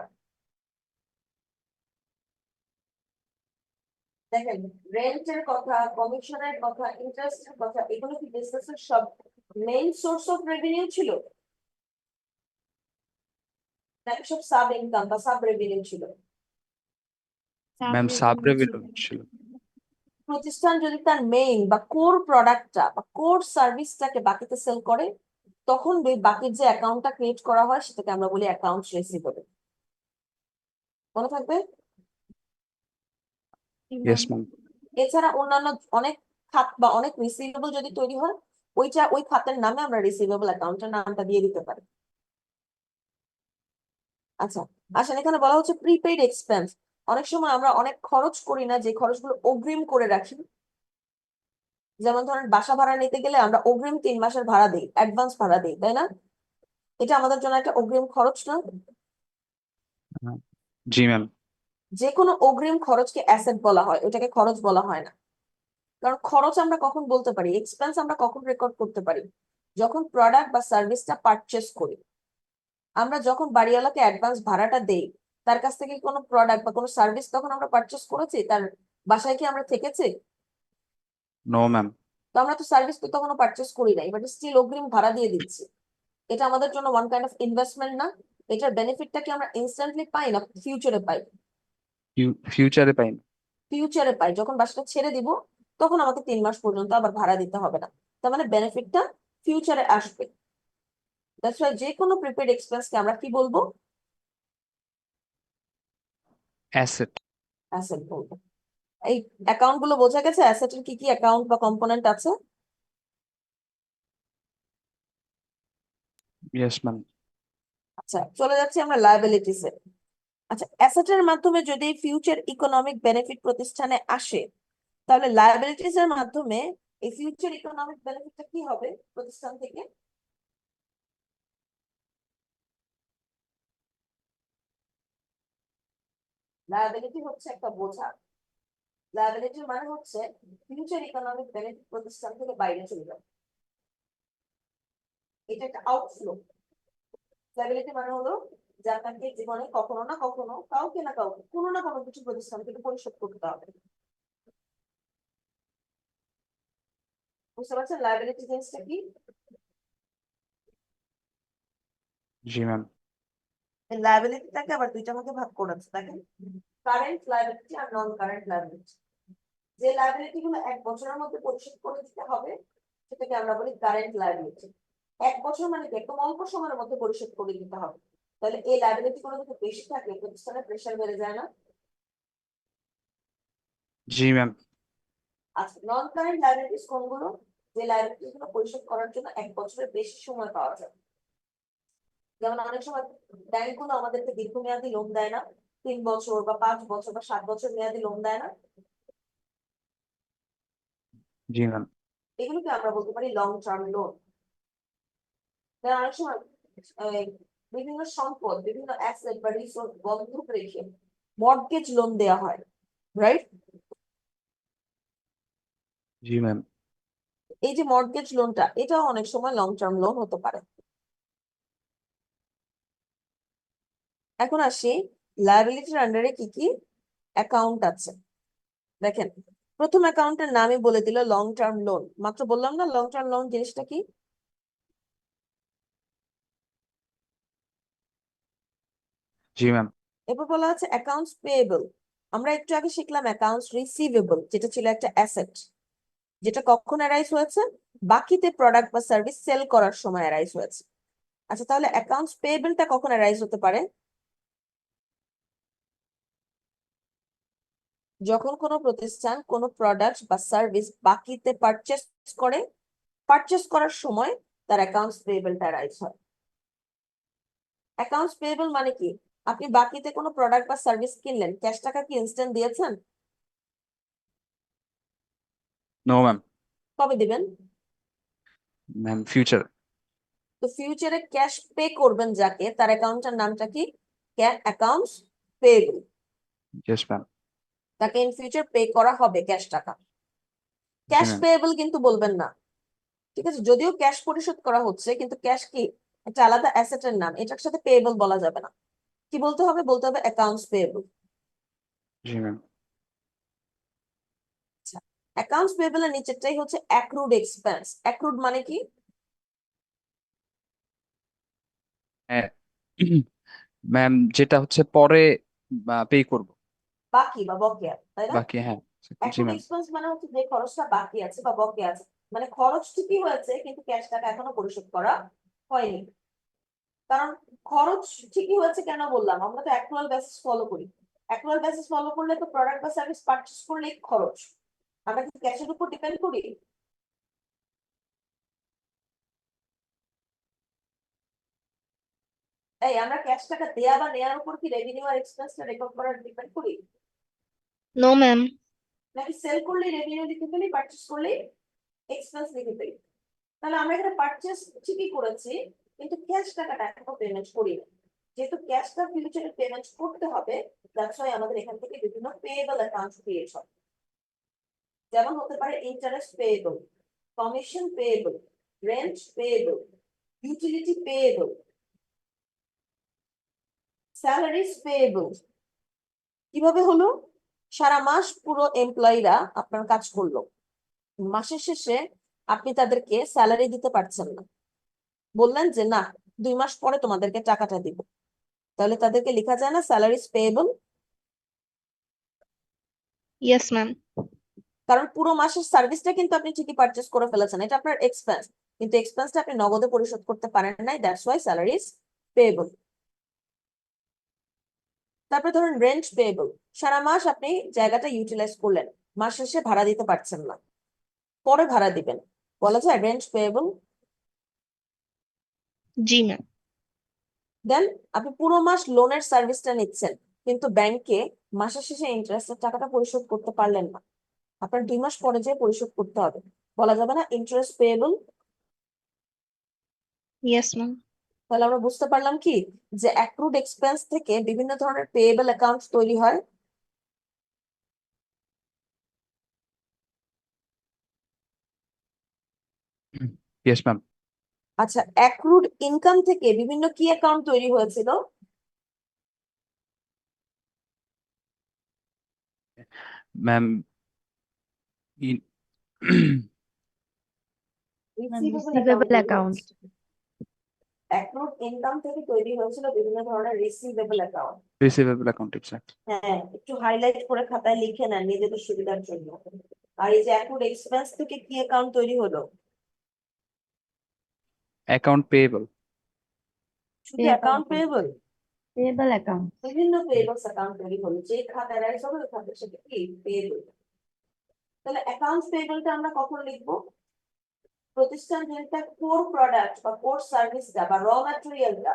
দেখেন, রেন্টের কথা, কমিশনের কথা, ইন্টারেস্টের কথা, এগুলো কি বিজনেসের সব মেইন সোর্স অফ রেভিনিউ ছিল, নাকি সব সাব ইনকাম বা সাব রেভিনিউ ছিল? ম্যাম সাব রেভিনিউ ছিল। প্রতিষ্ঠান যদি তার মেইন বা কোর প্রোডাক্টটা বা কোর সার্ভিসটাকে বাকিতে সেল করে, তখন ওই বাকির যে অ্যাকাউন্টটা ক্রিয়েট করা হয় সেটাকে আমরা বলি অ্যাকাউন্টস রিসিভেবল। মনে থাকবে? Yes ma'am. এছাড়া অন্যান্য অনেক খাত বা অনেক রিসিভেবল যদি তৈরি হয়, ওইটা ওই খাতের নামে আমরা রিসিভেবল অ্যাকাউন্টের নামটা দিয়ে দিতে পারি। আচ্ছা, আসেন এখানে বলা হচ্ছে প্রিপেইড এক্সপেন্স। অনেক সময় আমরা অনেক খরচ করি না, যে খরচগুলো অগ্রিম করে রাখি। যেমন ধরেন বাসা ভাড়া নিতে গেলে আমরা অগ্রিম 3 মাসের ভাড়া দিই, অ্যাডভান্স ভাড়া দিই, তাই না? এটা আমাদের জন্য একটা অগ্রিম খরচ না? জি ম্যাম। যে কোনো অগ্রিম খরচকে অ্যাসেট বলা হয়, ওটাকে খরচ বলা হয় না। কারণ খরচ আমরা কখন বলতে পারি, এক্সপেন্স আমরা কখন রেকর্ড করতে পারি? যখন প্রোডাক্ট বা সার্ভিসটা পারচেস করি। আমরা যখন বাড়িওয়ালাকে অ্যাডভান্স ভাড়াটা দেই, তার কাছ থেকে কোনো প্রোডাক্ট বা কোনো সার্ভিস তখন আমরা পারচেস করেছি, তার বাসায় কি আমরা থেকেছি? No ma'am. তো আমরা তো সার্ভিস তো তখনও পারচেস করি নাই, বাট স্টিল অগ্রিম ভাড়া দিয়ে দিচ্ছি। এটা আমাদের জন্য ওয়ান কাইন্ড অফ ইনভেস্টমেন্ট না? এটার বেনিফিটটা কি আমরা ইনস্ট্যান্টলি পাই না ফিউচারে পাই? ফিউচারে পাই না। ফিউচারে পাই, যখন বাসাটা ছেড়ে দিব তখন আমাকে 3 মাস পর্যন্ত আবার ভাড়া দিতে হবে না, তার মানে বেনিফিটটা ফিউচারে আসবে। দ্যাটস ওয়াই যে কোনো প্রিপেড এক্সপেন্সকে আমরা কি বলবো? অ্যাসেট। অ্যাসেট বলবো। এই অ্যাকাউন্ট গুলো বোঝা গেছে, অ্যাসেটের কি কি অ্যাকাউন্ট বা কম্পোনেন্ট আছে? Yes ma'am. আচ্ছা, চলে যাচ্ছি আমরা লায়াবিলিটিস এ। আচ্ছা, অ্যাসেটের মাধ্যমে যদি ফিউচার ইকোনমিক বেনিফিট প্রতিষ্ঠানে আসে, তাহলে লায়াবিলিটিস এর মাধ্যমে এই ফিউচার ইকোনমিক বেনিফিটটা কি হবে প্রতিষ্ঠান থেকে? লায়াবিলিটি হচ্ছে একটা বোঝা। লায়াবিলিটির মানে হচ্ছে ফিউচার ইকোনমিক বেনিফিট প্রতিষ্ঠান থেকে বাইরে চলে যাবে, এটা একটা আউটফ্লো। লায়াবিলিটি মানে হলো যে আপনাকে জীবনে কখনো না কখনো কাউকে না কাউকে কোনো না কোনো কিছু প্রতিষ্ঠান থেকে পরিশোধ করতে হবে। বুঝতে পারছেন লায়াবিলিটি জিনিসটা কি? জি ম্যাম। লায়াবিলিটিটাকে আবার দুইটা ভাগে ভাগ করেছে, দেখেন, কারেন্ট লায়াবিলিটি আর নন কারেন্ট লায়াবিলিটি। যে লায়াবিলিটি গুলো 1 বছরের মধ্যে পরিশোধ করে দিতে হবে সেটাকে আমরা বলি কারেন্ট লায়াবিলিটি। 1 বছর মানে কি একদম অল্প সময়ের মধ্যে পরিশোধ করে দিতে হবে, তাহলে এই লায়াবিলিটি গুলো যদি বেশি থাকে প্রতিষ্ঠানের প্রেশার বেড়ে যায় না? জি ম্যাম। আচ্ছা, নন কারেন্ট লায়াবিলিটিস কোনগুলো? যে লায়াবিলিটি গুলো পরিশোধ করার জন্য 1 বছরের বেশি সময় পাওয়া যায়। যেমন অনেক সময় ব্যাংকগুলো আমাদেরকে দীর্ঘমেয়াদী লোন দেয় না, 3 বছর বা 5 বছর বা 7 বছর মেয়াদী লোন দেয় না, জি ম্যাম। এগুলোকে আমরা বলতে পারি লং টার্ম লোন। অনেক সময় আহ, বিভিন্ন সম্পদ, বিভিন্ন অ্যাসেট বা রিসোর্স বন্ধক রেখে মর্টগেজ লোন দেওয়া হয়, রাইট? জি ম্যাম। এই যে মর্টগেজ লোনটা, এটাও অনেক সময় লং টার্ম লোন হতে পারে। এখন আসি লায়াবিলিটির আন্ডারে কি কি অ্যাকাউন্ট আছে। দেখেন, প্রথম অ্যাকাউন্টের নামই বলে দিল লং টার্ম লোন। মাত্র বললাম না লং টার্ম লোন জিনিসটা কি? জি ম্যাম। এরপর বলা আছে অ্যাকাউন্টস পেয়েবল। আমরা একটু আগে শিখলাম অ্যাকাউন্টস রিসিভেবল, যেটা ছিল একটা অ্যাসেট, যেটা কখন অ্যারাইজ হয়েছে? বাকিতে প্রোডাক্ট বা সার্ভিস সেল করার সময় অ্যারাইজ হয়েছে। আচ্ছা, তাহলে অ্যাকাউন্টস পেয়েবলটা কখন অ্যারাইজ হতে পারে? যখন কোনো প্রতিষ্ঠান কোনো প্রোডাক্ট বা সার্ভিস বাকিতে পারচেস করে, পারচেস করার সময় তার অ্যাকাউন্টস পেয়েবলটা অ্যারাইজ হয়। অ্যাকাউন্টস পেয়েবল মানে কি? আপনি বাকিতে কোনো প্রোডাক্ট বা সার্ভিস কিনলেন, ক্যাশ টাকা কি ইনস্ট্যান্ট দিয়েছেন? No ma'am. কবে দিবেন? Ma'am future. তো ফিউচারে ক্যাশ পে করবেন যাকে, তার অ্যাকাউন্টের নামটা কি? Accounts payable. Yes ma'am. তাকে ইন ফিউচার পে করা হবে ক্যাশ টাকা। জি ক্যাশ ম্যাম। পেয়েবল কিন্তু বলবেন না, ঠিক আছে? যদিও ক্যাশ পরিশোধ করা হচ্ছে, কিন্তু ক্যাশ কি একটা আলাদা অ্যাসেটের নাম, এটার সাথে পেয়েবল বলা যাবে না। কি বলতে হবে? বলতে হবে অ্যাকাউন্টস পেয়েবল। জি ম্যাম। আচ্ছা, অ্যাকাউন্টস পেয়েবল এর নিচেরটাই হচ্ছে অ্যাক্রুড এক্সপেন্স। অ্যাক্রুড মানে কি? হ্যাঁ ম্যাম, যেটা হচ্ছে পরে পে করব। বাকি বা বকেয়া, তাই না? বাকি, হ্যাঁ। জি অ্যাক্রুড ম্যাম। এক্সপেন্স মানে হচ্ছে যে খরচটা বাকি আছে বা বকেয়া আছে, মানে খরচ ঠিকই হয়েছে কিন্তু ক্যাশ টাকা এখনো পরিশোধ করা হয়নি। কারণ খরচ ঠিকই হয়েছে কেন বললাম? আমরা তো অ্যাক্রুয়াল বেসিস ফলো করি। অ্যাক্রুয়াল বেসিস ফলো করলে তো প্রোডাক্ট বা সার্ভিস পারচেজ করলেই খরচ। আমরা কি ক্যাশের উপর ডিপেন্ড করি? তাই আমরা ক্যাশ টাকা দেয়া বা নেওয়ার উপর কি রেভিনিউ আর এক্সপেন্সটা রেকর্ড করার ডিপেন্ড করি? No, ma'am. নাকি সেল করলে রেভিনিউ লিখে ফেলি, পারচেজ করলে এক্সপেন্স লিখে ফেলি? তাহলে আমরা এখানে পারচেজ ঠিকই করেছি, কিন্তু ক্যাশ টাকাটা এখনো পেমেন্ট করিনি। যেহেতু ক্যাশটা ফিউচারে পেমেন্ট করতে হবে, দ্যাটস ওয়াই আমাদের এখান থেকে বিভিন্ন পেয়েবল অ্যাকাউন্ট ক্রিয়েট হয়। যেমন হতে পারে interest payable, commission payable, rent payable, utility payable, salaries payable. কিভাবে হলো? সারা মাস পুরো এমপ্লয়িরা আপনার কাজ করলো, মাসের শেষে আপনি তাদেরকে স্যালারি দিতে পারছেন না, বললেন যে না 2 মাস পরে তোমাদেরকে টাকাটা দিব, তাহলে তাদেরকে লেখা যায় না স্যালারিজ পেয়েবল? Yes, ma'am. কারণ পুরো মাসের সার্ভিসটা কিন্তু আপনি ঠিকই পারচেস করে ফেলেছেন, এটা আপনার এক্সপেন্স, কিন্তু এক্সপেন্সটা আপনি নগদে পরিশোধ করতে পারেন নাই, দ্যাটস ওয়াই স্যালারিজ পেয়েবল। তারপরে ধরুন রেন্ট পেয়েবল, সারা মাস আপনি জায়গাটা ইউটিলাইজ করলেন, মাস শেষে ভাড়া দিতে পারছেন না, পরে ভাড়া দিবেন, বলা যায় রেন্ট পেয়েবল। G, ma'am. দেন আপনি পুরো মাস লোনের সার্ভিসটা নিচ্ছেন, কিন্তু ব্যাংকে মাসের শেষে ইন্টারেস্টের টাকাটা পরিশোধ করতে পারলেন না, আপনার 2 মাস পরে যেয়ে পরিশোধ করতে হবে, বলা যাবে না ইন্টারেস্ট পেয়েবল? Yes, ma'am. তাহলে আমরা বুঝতে পারলাম কি যে অ্যাক্রুড এক্সপেন্স থেকে বিভিন্ন ধরনের পেয়েবল অ্যাকাউন্ট তৈরি হয়। Yes ma'am. আচ্ছা, অ্যাক্রুড ইনকাম থেকে বিভিন্ন কি অ্যাকাউন্ট তৈরি হয়েছিল? Ma'am Receivable accounts. Accrued income থেকে তৈরি হয়েছিল বিভিন্ন ধরনের receivable account. Receivable account, exact. হ্যাঁ, একটু হাইলাইট করে খাতায় লিখে নেন নিজেদের সুবিধার জন্য। আর এই যে অ্যাক্রুড এক্সপেন্স থেকে কি অ্যাকাউন্ট তৈরি হলো? Account payable. শুধু অ্যাকাউন্ট পেয়েবল? Payable accounts. বিভিন্ন পেয়েবলস অ্যাকাউন্ট তৈরি হলো, যে খাতায় রাইজ হবে ওই খাতার সাথে কি পেয়েবল। তাহলে অ্যাকাউন্টস পেয়েবলটা আমরা কখন লিখবো? প্রতিষ্ঠান যেটা কোর প্রোডাক্ট বা কোর সার্ভিসটা বা র ম্যাটেরিয়ালটা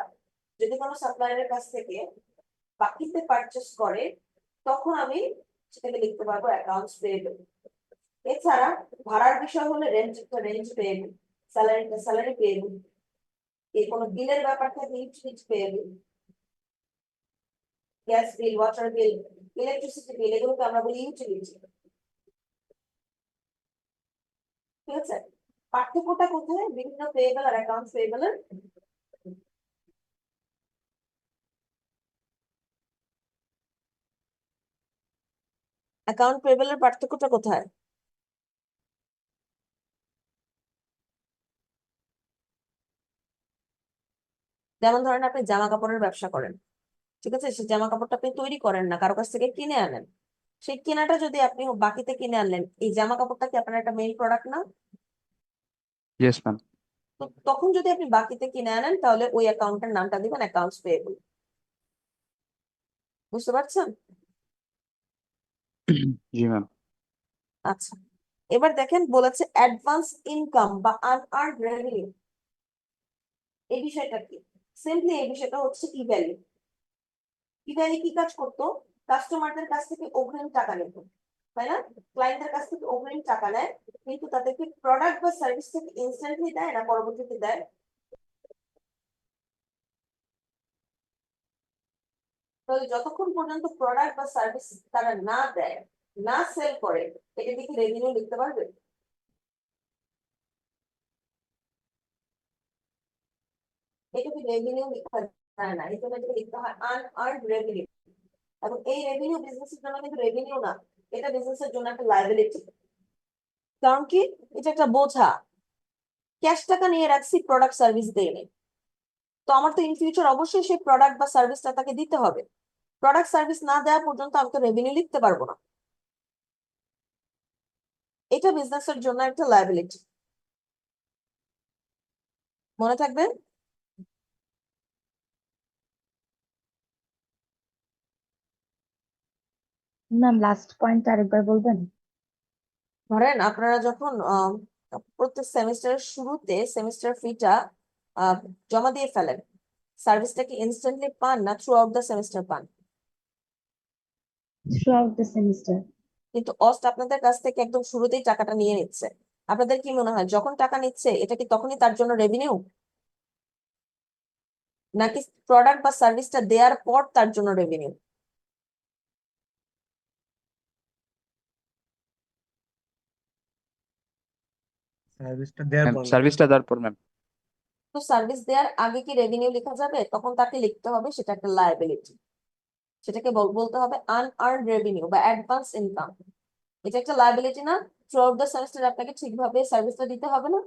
যদি কোনো সাপ্লায়ারের কাছ থেকে বাকিতে পারচেস করে তখন আমি সেটাকে লিখতে পারবো অ্যাকাউন্টস পেয়েবল। এছাড়া ভাড়ার বিষয় হলে রেন্ট পেয়েবল, স্যালারি পেয়েবল, এই কোনো বিলের ব্যাপার থাকে utility payable, gas bill, water বিল, ইলেকট্রিসিটি বিল, এগুলোকে আমরা বলি ইউটিলিটি। ঠিক আছে, পার্থক্যটা কোথায় বিভিন্ন পেয়েবল আর অ্যাকাউন্টস পেয়েবলের? অ্যাকাউন্ট পেয়েবলের পার্থক্যটা কোথায়? যেমন ধরেন আপনি জামা কাপড়ের ব্যবসা করেন, ঠিক আছে, সেই জামা কাপড়টা আপনি তৈরি করেন না, কারো কাছ থেকে কিনে আনেন। সেই কেনাটা যদি আপনি বাকিতে কিনে আনলেন, এই জামা কাপড়টা কি আপনার একটা মেইন প্রোডাক্ট না? Yes ma'am. তো তখন যদি আপনি বাকিতে কিনে আনেন তাহলে ওই অ্যাকাউন্টের নামটা দিবেন অ্যাকাউন্টস পেয়েবল। বুঝতে পারছেন? জি ম্যাম। আচ্ছা, এবার দেখেন বলেছে অ্যাডভান্স ইনকাম বা আনআর্নড রেভিনিউ। এই বিষয়টা কি? সিম্পলি এই বিষয়টা হচ্ছে ই ভ্যালু। ই ভ্যালু কি কাজ করতো? কাস্টমারদের কাছ থেকে অগ্রিম টাকা নিত, তাই না? ক্লায়েন্টের কাছ থেকে অগ্রিম টাকা নেয়, কিন্তু তাদেরকে প্রোডাক্ট বা সার্ভিস থেকে ইনস্ট্যান্টলি দেয় না পরবর্তীতে দেয়? তাহলে যতক্ষণ পর্যন্ত প্রোডাক্ট বা সার্ভিস তারা না দেয়, না সেল করে, এটা দেখে রেভিনিউ লিখতে পারবে? এটাকে রেভিনিউ লেখা যায় না, এটাকে লিখতে হয় আনআর্নড রেভিনিউ। এবং এই রেভিনিউ বিজনেসের জন্য কিন্তু রেভিনিউ না, এটা বিজনেসের জন্য একটা লায়াবিলিটি। কারণ কি, এটা একটা বোঝা। ক্যাশ টাকা নিয়ে রাখছি, প্রোডাক্ট সার্ভিস দেয়নি, তো আমার তো ইন ফিউচার অবশ্যই সেই প্রোডাক্ট বা সার্ভিসটা তাকে দিতে হবে। প্রোডাক্ট সার্ভিস না দেওয়া পর্যন্ত আমি তো রেভিনিউ লিখতে পারবো না। এটা বিজনেসের জন্য একটা লায়াবিলিটি, মনে থাকবে। ম্যাম লাস্ট পয়েন্ট আরেকবার বলবেন? ধরেন আপনারা যখন প্রত্যেক সেমিস্টারের শুরুতে সেমিস্টার ফিটা জমা দিয়ে ফেলেন, সার্ভিসটা কি ইনস্ট্যান্টলি পান না থ্রু আউট দ্য সেমিস্টার পান? Throughout the semester. কিন্তু অস্ট আপনাদের কাছ থেকে একদম শুরুতেই টাকাটা নিয়ে নিচ্ছে। আপনাদের কি মনে হয় যখন টাকা নিচ্ছে এটা কি তখনই তার জন্য রেভিনিউ, নাকি প্রোডাক্ট বা সার্ভিসটা দেওয়ার পর তার জন্য রেভিনিউ? সার্ভিসটা দেওয়ার পর ম্যাম। সার্ভিসটা দেওয়ার পর ম্যাম। তো সার্ভিস দেওয়ার আগে কি রেভিনিউ লেখা যাবে? তখন তাকে লিখতে হবে সেটা একটা লায়াবিলিটি, সেটাকে বলতে হবে আনআর্নড রেভিনিউ বা অ্যাডভান্স ইনকাম। এটা একটা লায়াবিলিটি না? থ্রু আউট দ্য সেমিস্টার আপনাকে ঠিকভাবে সার্ভিসটা দিতে হবে না?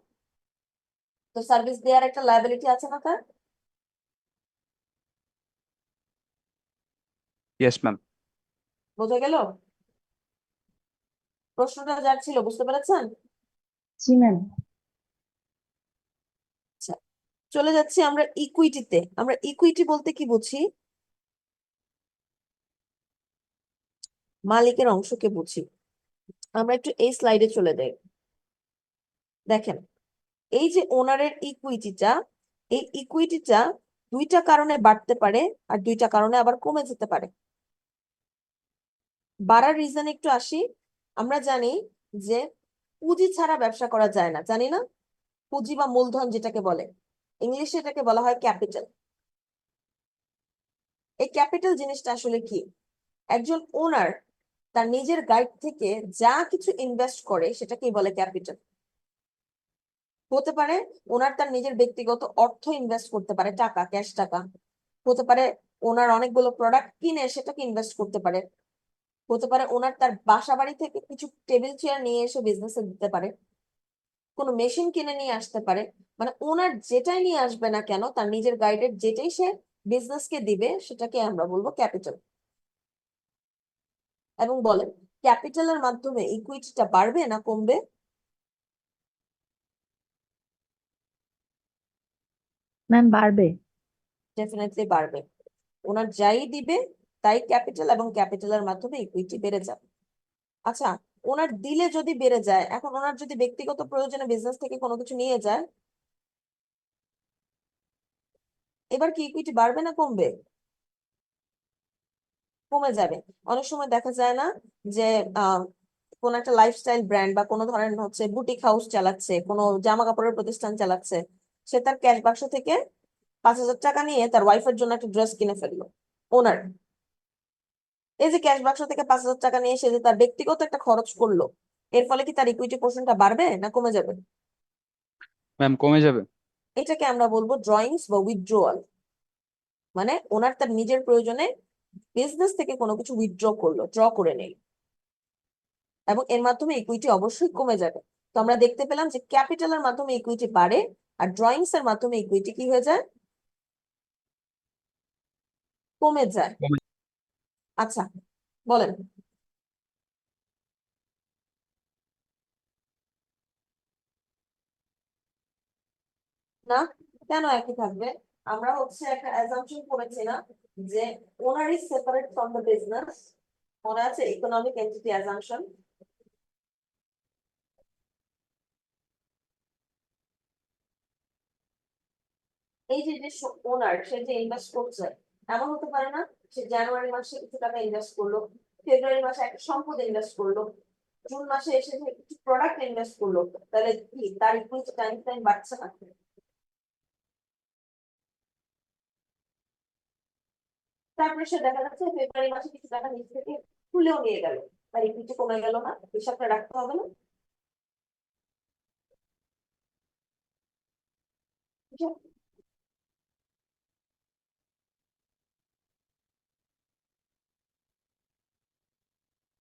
তো সার্ভিস দেওয়ার একটা লায়াবিলিটি আছে না তার? Yes ma'am. বোঝা গেল প্রশ্নটা যার ছিল? বুঝতে পেরেছেন? জি ম্যাম। আচ্ছা, চলে যাচ্ছি আমরা ইকুইটিতে। আমরা ইকুইটি বলতে কি বুঝি? মালিকের অংশকে বুঝি। আমরা একটু এই স্লাইডে চলে যাই। দেখেন, এই যে ওনারের ইকুইটিটা, এই ইকুইটিটা দুইটা কারণে বাড়তে পারে আর দুইটা কারণে আবার কমে যেতে পারে। বাড়ার রিজন একটু আসি। আমরা জানি যে পুঁজি ছাড়া ব্যবসা করা যায় না, জানি না? পুঁজি বা মূলধন যেটাকে বলে, ইংলিশে এটাকে বলা হয় ক্যাপিটাল। এই ক্যাপিটাল জিনিসটা আসলে কি? একজন ওনার তার নিজের গাইড থেকে যা কিছু ইনভেস্ট করে সেটাকেই বলে ক্যাপিটাল। হতে পারে ওনার তার নিজের ব্যক্তিগত অর্থ ইনভেস্ট করতে পারে, টাকা, ক্যাশ টাকা। হতে পারে ওনার অনেকগুলো প্রোডাক্ট কিনে সেটাকে ইনভেস্ট করতে পারে। হতে পারে ওনার তার বাসা বাড়ি থেকে কিছু টেবিল চেয়ার নিয়ে এসে বিজনেসে দিতে পারে। কোনো মেশিন কিনে নিয়ে আসতে পারে। মানে ওনার যেটাই নিয়ে আসবে না কেন, তার নিজের গাইডের যেটাই সে বিজনেসকে দিবে সেটাকে আমরা বলবো ক্যাপিটাল। এবং বলেন, ক্যাপিটালের মাধ্যমে ইকুইটিটা বাড়বে না কমবে? ম্যাম বাড়বে। ডেফিনেটলি বাড়বে। ওনার যাই দিবে তাই ক্যাপিটাল, এবং ক্যাপিটালের মাধ্যমে ইকুইটি বেড়ে যাবে। আচ্ছা, ওনার দিলে যদি বেড়ে যায়, এখন ওনার যদি ব্যক্তিগত প্রয়োজনে বিজনেস থেকে কোনো কিছু নিয়ে যায়, এবার কি ইকুইটি বাড়বে না কমবে? কমে যাবে। অনেক সময় দেখা যায় না যে কোন একটা লাইফস্টাইল ব্র্যান্ড বা কোনো ধরনের হচ্ছে বুটিক হাউস চালাচ্ছে, কোনো জামা কাপড়ের প্রতিষ্ঠান চালাচ্ছে, সে তার ক্যাশ বাক্স থেকে 5,000 টাকা নিয়ে তার ওয়াইফের জন্য একটা ড্রেস কিনে ফেললো। ওনার এই যে ক্যাশ বাক্স থেকে 5,000 টাকা নিয়ে সে যে তার ব্যক্তিগত একটা খরচ করলো, এর ফলে কি তার ইকুইটি পোর্শনটা বাড়বে না কমে যাবে? ম্যাম কমে যাবে। এটাকে আমরা বলবো ড্রয়িংস বা উইথড্রোয়াল। মানে ওনার তার নিজের প্রয়োজনে বিজনেস থেকে কোনো কিছু উইথড্র করলো, ড্র করে নেই, এবং এর মাধ্যমে ইকুইটি অবশ্যই কমে যাবে। তো আমরা দেখতে পেলাম যে ক্যাপিটালের মাধ্যমে ইকুইটি বাড়ে, আর ড্রয়িংস এর মাধ্যমে ইকুইটি কি হয়ে যায়? কমে যায়। কমে- আচ্ছা, বলেন। না, কেন একই থাকবে? আমরা হচ্ছে একটা অ্যাজাম্পশন করেছি না যে ওনার is separate from the business. মনে আছে ইকোনমিক এন্টিটি অ্যাজাম্পশন? এই যে যে ওনার সে যে ইনভেস্ট করছে, এমন হতে পারে না সে জানুয়ারি মাসে কিছু টাকা ইনভেস্ট করলো, ফেব্রুয়ারি মাসে একটা সম্পদ ইনভেস্ট করলো, জুন মাসে এসে যে কিছু প্রোডাক্ট ইনভেস্ট করলো, তাহলে কি তার ইকুইটি টাইম টাইম বাড়ছে না? তারপরে সে দেখা যাচ্ছে ফেব্রুয়ারি মাসে কিছু টাকা নিচ থেকে তুলেও নিয়ে গেল, তার ইকুইটি কমে গেল না? হিসাবটা রাখতে হবে না?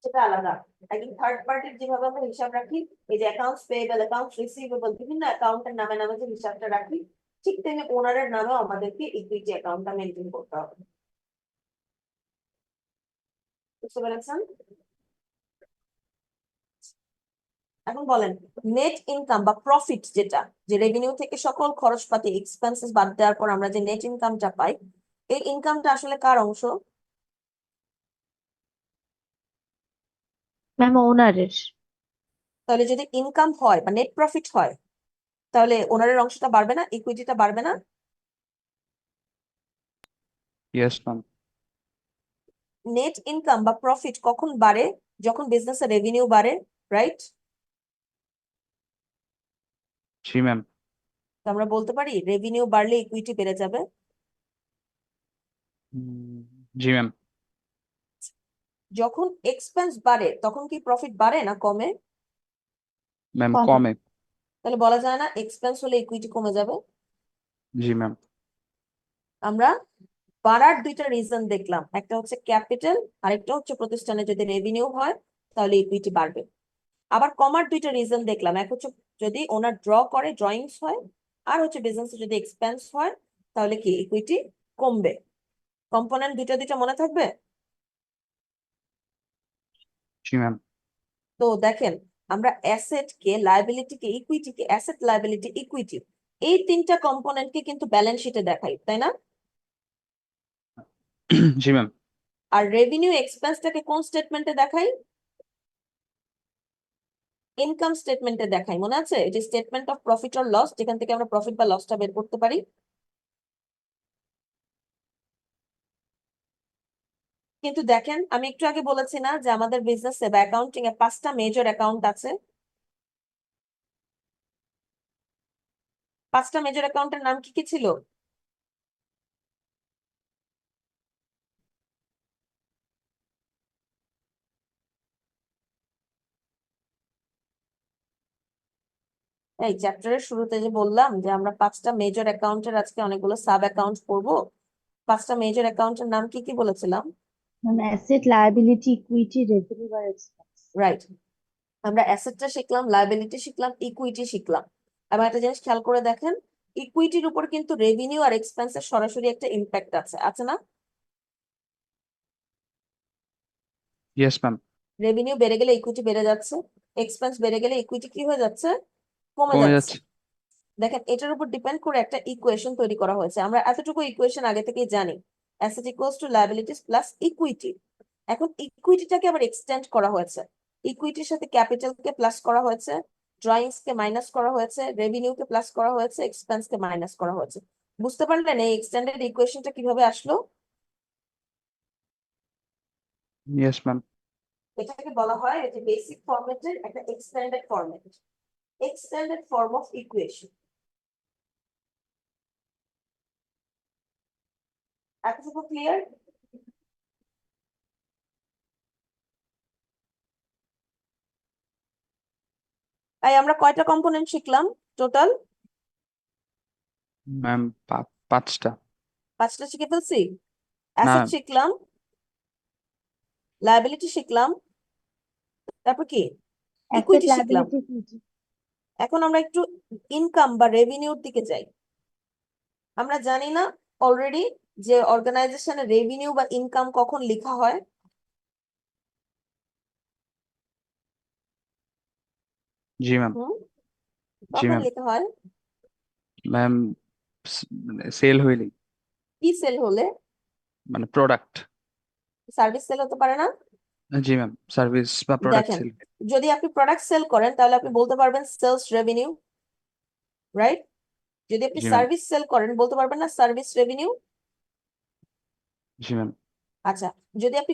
সেটা আলাদা। একদম থার্ড পার্টির যেভাবে আমরা হিসাব রাখি, এই যে অ্যাকাউন্টস পেয়েবল, অ্যাকাউন্টস রিসিভেবল, বিভিন্ন অ্যাকাউন্টের নামে নামে যে হিসাবটা রাখি, ঠিক তেমনি ওনারের নামেও আমাদেরকে ইকুইটি অ্যাকাউন্টটা মেনটেন করতে হবে। বুঝতে পেরেছেন? এখন বলেন, নেট ইনকাম বা প্রফিট, যেটা যে রেভিনিউ থেকে সকল খরচপাতি এক্সপেন্সেস বাদ দেওয়ার পর আমরা যে নেট ইনকামটা পাই, এই ইনকামটা আসলে কার অংশ? ম্যাম ওনারের। তাহলে যদি ইনকাম হয় বা নেট প্রফিট হয়, তাহলে ওনারের অংশটা বাড়বে না, ইকুইটিটা বাড়বে না? Yes ma'am. নেট ইনকাম বা প্রফিট কখন বাড়ে? যখন বিজনেসের রেভিনিউ বাড়ে, রাইট? জি ম্যাম। তো আমরা বলতে পারি রেভিনিউ বাড়লে ইকুইটি বেড়ে যাবে। জি ম্যাম। যখন এক্সপেন্স বাড়ে তখন কি প্রফিট বাড়ে না কমে? ম্যাম কমে। কমে। তাহলে বলা যায় না এক্সপেন্স হলে ইকুইটি কমে যাবে? জি ম্যাম। আমরা বাড়ার দুইটা রিজন দেখলাম, একটা হচ্ছে ক্যাপিটাল, আরেকটা হচ্ছে প্রতিষ্ঠানে যদি রেভিনিউ হয় তাহলে ইকুইটি বাড়বে। আবার কমার দুইটা রিজন দেখলাম, এক হচ্ছে যদি ওনার ড্র করে ড্রয়িংস হয়, আর হচ্ছে বিজনেস যদি এক্সপেন্স হয় তাহলে কি ইকুইটি কমবে। কম্পোনেন্ট দুইটা দুইটা মনে থাকবে? জি ম্যাম। তো দেখেন, আমরা অ্যাসেট কে, লায়াবিলিটি কে, ইকুইটি কে, অ্যাসেট লায়াবিলিটি ইকুইটি, এই তিনটা কম্পোনেন্টকে কিন্তু ব্যালেন্স শিটে দেখাই, তাই না? জি ম্যাম। আর রেভিনিউ এক্সপেন্সটাকে কোন স্টেটমেন্টে দেখাই? ইনকাম স্টেটমেন্টে দেখাই, মনে আছে? এটি statement of profit or loss, যেখান থেকে আমরা প্রফিট বা লসটা বের করতে পারি। কিন্তু দেখেন, আমি একটু আগে বলেছি না যে আমাদের বিজনেসে বা অ্যাকাউন্টিং এ 5টা মেজর অ্যাকাউন্ট আছে। 5টা মেজর অ্যাকাউন্টের নাম কি কি ছিল? এই চ্যাপ্টারের শুরুতে যে বললাম যে আমরা 5টা মেজর অ্যাকাউন্টের আজকে অনেকগুলো সাব অ্যাকাউন্ট পড়বো। 5টা মেজর অ্যাকাউন্টের নাম কি কি বলেছিলাম? Ma'am asset liability equity revenue আর এক্সপেন্স। রাইট। আমরা অ্যাসেটটা শিখলাম, লায়াবিলিটি শিখলাম, ইকুইটি শিখলাম। এবং একটা জিনিস খেয়াল করে দেখেন, ইকুইটির উপর কিন্তু রেভিনিউ আর এক্সপেন্সের সরাসরি একটা ইম্প্যাক্ট আছে, আছে না? Yes ma'am. রেভিনিউ বেড়ে গেলে ইকুইটি বেড়ে যাচ্ছে, এক্সপেন্স বেড়ে গেলে ইকুইটি কি হয়ে যাচ্ছে? কমে কমে যাচ্ছে। যাচ্ছে। দেখেন, এটার উপর ডিপেন্ড করে একটা ইকুয়েশন তৈরি করা হয়েছে। আমরা এতটুকু ইকুয়েশন আগে থেকেই জানি, asset equals to liabilities plus equity. এখন ইকুইটিটাকে আবার এক্সটেন্ড করা হয়েছে, ইকুইটির সাথে ক্যাপিটালকে প্লাস করা হয়েছে, ড্রয়িংস কে মাইনাস করা হয়েছে, রেভিনিউ কে প্লাস করা হয়েছে, এক্সপেন্স কে মাইনাস করা হয়েছে। বুঝতে পারলেন এই এক্সটেন্ডেড ইকুয়েশনটা কিভাবে আসলো? Yes ma'am. এটাকে বলা হয় যে বেসিক ফরম্যাটের একটা extended format, extended form of equation. এতটুকু ক্লিয়ার? তাই আমরা কয়টা কম্পোনেন্ট শিখলাম টোটাল? ম্যাম 5টা। 5টা শিখে ফেলছি। না অ্যাসেট ম্যাম, শিখলাম, লায়াবিলিটি শিখলাম, তারপর কি অ্যাসেট ইকুইটি শিখলাম। Liability equity. এখন আমরা একটু ইনকাম বা রেভিনিউর দিকে যাই। আমরা জানি না অলরেডি যে অর্গানাইজেশনের রেভিনিউ বা ইনকাম কখন লেখা হয়? জি ম্যাম। হুম, জি কখন ম্যাম। লেখা হয়? ম্যাম সেল হইলেই, কি সেল হলে? মানে প্রোডাক্ট। সার্ভিস সেল হতে পারে না? জি ম্যাম, সার্ভিস বা প্রোডাক্ট দেখেন, সেল। যদি আপনি প্রোডাক্ট সেল করেন তাহলে আপনি বলতে পারবেন সেলস রেভিনিউ, রাইট? যদি আপনি জি ম্যাম। সার্ভিস সেল করেন বলতে পারবেন না সার্ভিস রেভিনিউ। জি ম্যাম। আচ্ছা, যদি আপনি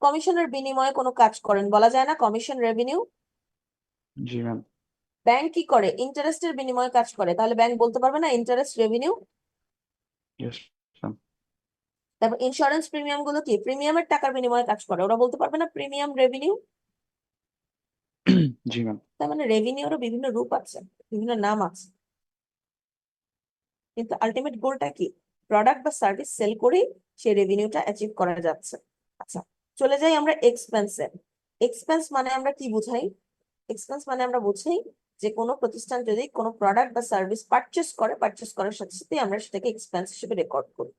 কমিশনের বিনিময়ে কোনো কাজ করেন বলা যায় না কমিশন রেভিনিউ? জি ম্যাম। ব্যাংক কি করে? ইন্টারেস্টের বিনিময়ে কাজ করে, তাহলে ব্যাংক বলতে পারবে না ইন্টারেস্ট রেভিনিউ? Yes ma'am. তারপর ইন্স্যুরেন্স প্রিমিয়াম গুলো কি প্রিমিয়ামের টাকার বিনিময়ে কাজ করে, ওরা বলতে পারবে না প্রিমিয়াম রেভিনিউ? জি ম্যাম। তার মানে রেভিনিউরও বিভিন্ন রূপ আছে, বিভিন্ন নাম আছে, কিন্তু আলটিমেট গোলটা কি? প্রোডাক্ট বা সার্ভিস সেল করেই সেই রেভিনিউটা অ্যাচিভ করা যাচ্ছে। আচ্ছা, চলে যাই আমরা এক্সপেন্সে। এক্সপেন্স মানে আমরা কি বুঝাই? এক্সপেন্স মানে আমরা বুঝি যে কোনো প্রতিষ্ঠান যদি কোনো প্রোডাক্ট বা সার্ভিস পারচেস করে, পারচেস করার সাথে সাথে আমরা সেটাকে এক্সপেন্স হিসেবে রেকর্ড করি।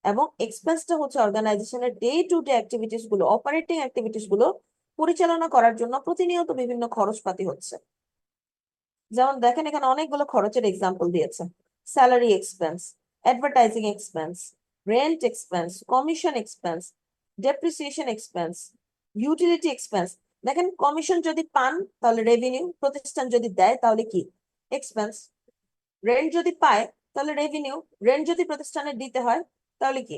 এবং এক্সপেন্সটা হচ্ছে অর্গানাইজেশনের ডে টু ডে অ্যাক্টিভিটিস গুলো, অপারেটিং অ্যাক্টিভিটিস গুলো পরিচালনা করার জন্য প্রতিনিয়ত বিভিন্ন খরচপাতি হচ্ছে। যেমন দেখেন এখানে অনেকগুলো খরচের এক্সাম্পল দিয়েছে। Salary expense, advertising expense, rent expense, commission expense, depreciation expense, utility expense. দেখেন কমিশন যদি পান তাহলে রেভিনিউ, প্রতিষ্ঠান যদি দেয় তাহলে কি এক্সপেন্স, রেন্ট যদি পায় তাহলে রেভিনিউ, রেন্ট যদি প্রতিষ্ঠানে দিতে হয় তাহলে কি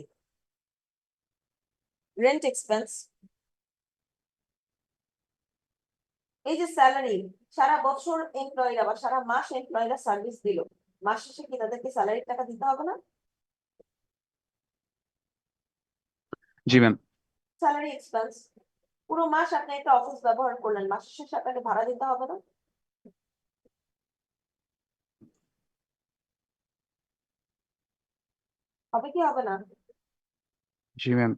রেন্ট এক্সপেন্স। এই যে স্যালারি, সারা বছর এমপ্লয়িরা বা সারা মাস এমপ্লয়িরা সার্ভিস দিল, মাস শেষে কি তাদেরকে স্যালারির টাকা দিতে হবে না? জি ম্যাম। Salary expense. পুরো মাস আপনি একটা অফিস ব্যবহার করলেন, মাস শেষে আপনাকে ভাড়া দিতে হবে না? হবে কি হবে না? জি ম্যাম।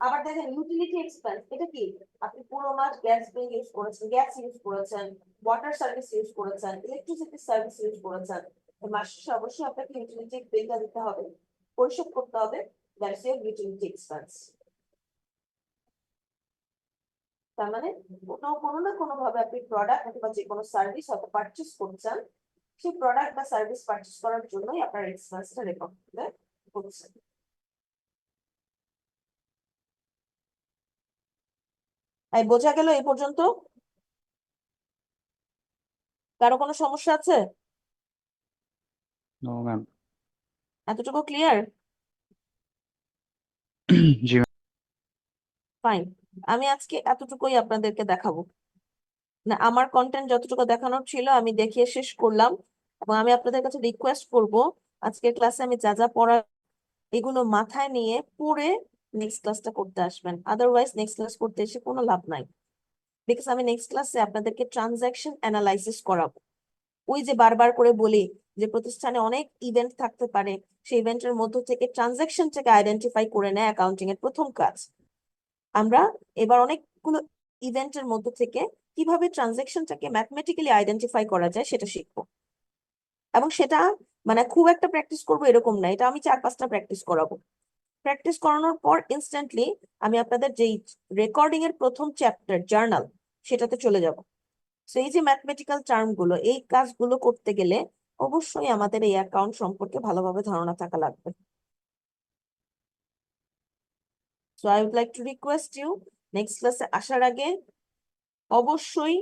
আবার দেখেন ইউটিলিটি এক্সপেন্স, এটা কি? আপনি পুরো মাস গ্যাস বিল ইউজ করেছেন, গ্যাস ইউজ করেছেন, ওয়াটার সার্ভিস ইউজ করেছেন, ইলেকট্রিসিটি সার্ভিস ইউজ করেছেন, মাস শেষে অবশ্যই আপনাকে ইউটিলিটি বিলটা দিতে হবে, পরিশোধ করতে হবে। That's your utility expense. তার মানে কোনো না কোনো ভাবে আপনি প্রোডাক্ট অথবা যে কোনো সার্ভিস হয়তো পারচেস করছেন, সেই প্রোডাক্ট বা সার্ভিস পারচেস করার জন্যই আপনার এক্সপেন্সটা রেকর্ড করতে হচ্ছে। তাই বোঝা গেল এই পর্যন্ত? কারো কোনো সমস্যা আছে? No ma'am. এতটুকু ক্লিয়ার? জি ম্যাম। ফাইন, আমি আজকে এতটুকুই আপনাদেরকে দেখাবো। না, আমার কন্টেন্ট যতটুকু দেখানোর ছিল আমি দেখিয়ে শেষ করলাম, এবং আমি আপনাদের কাছে রিকোয়েস্ট করব আজকের ক্লাসে আমি যা যা পড়া এগুলো মাথায় নিয়ে পড়ে নেক্সট ক্লাসটা করতে আসবেন, আদারওয়াইজ নেক্সট ক্লাস করতে এসে কোনো লাভ নাই। বিকজ আমি নেক্সট ক্লাসে আপনাদেরকে ট্রানজাকশন অ্যানালাইসিস করাবো। ওই যে বারবার করে বলি যে প্রতিষ্ঠানে অনেক ইভেন্ট থাকতে পারে, সেই ইভেন্টের মধ্য থেকে ট্রানজাকশনটাকে আইডেন্টিফাই করে নেয় অ্যাকাউন্টিং এর প্রথম কাজ। আমরা এবার অনেকগুলো ইভেন্টের মধ্য থেকে কিভাবে ট্রানজাকশনটাকে ম্যাথমেটিক্যালি আইডেন্টিফাই করা যায় সেটা শিখবো। এবং সেটা মানে খুব একটা প্র্যাকটিস করবো এরকম না, এটা আমি 4-5টা প্র্যাকটিস করাবো। প্র্যাকটিস করানোর পর ইনস্ট্যান্টলি আমি আপনাদের যেই রেকর্ডিং এর প্রথম চ্যাপ্টার জার্নাল সেটাতে চলে যাব। তো এই যে ম্যাথমেটিক্যাল টার্ম গুলো, এই কাজগুলো করতে গেলে অবশ্যই আমাদের এই অ্যাকাউন্ট সম্পর্কে ভালোভাবে ধারণা থাকা লাগবে। So I would like to request you next ক্লাসে আসার আগে অবশ্যই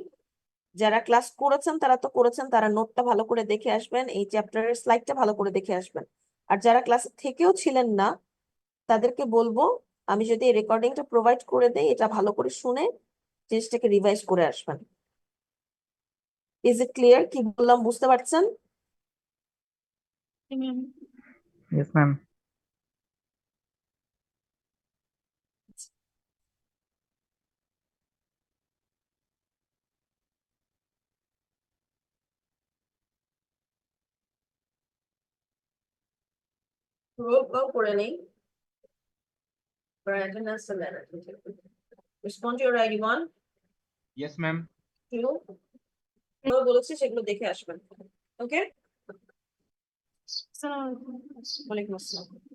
যারা ক্লাস করেছেন তারা তো করেছেন, তারা নোটটা ভালো করে দেখে আসবেন, এই চ্যাপ্টারের স্লাইডটা ভালো করে দেখে আসবেন। আর যারা ক্লাস থেকেও ছিলেন না তাদেরকে বলবো, আমি যদি এই রেকর্ডিংটা প্রোভাইড করে দেই, এটা ভালো করে শুনে জিনিসটাকে রিভাইজ করে আসবেন। Is it clear? কি বললাম বুঝতে পারছেন? Ma'am Yes, ma'am. Roll call করে নেই। Respond your ID 1 Yes, ma'am. 2 বলেছি, সেগুলো দেখে আসবেন। ওকে, আসসালামু আলাইকুম। ওয়ালাইকুম আসসালাম।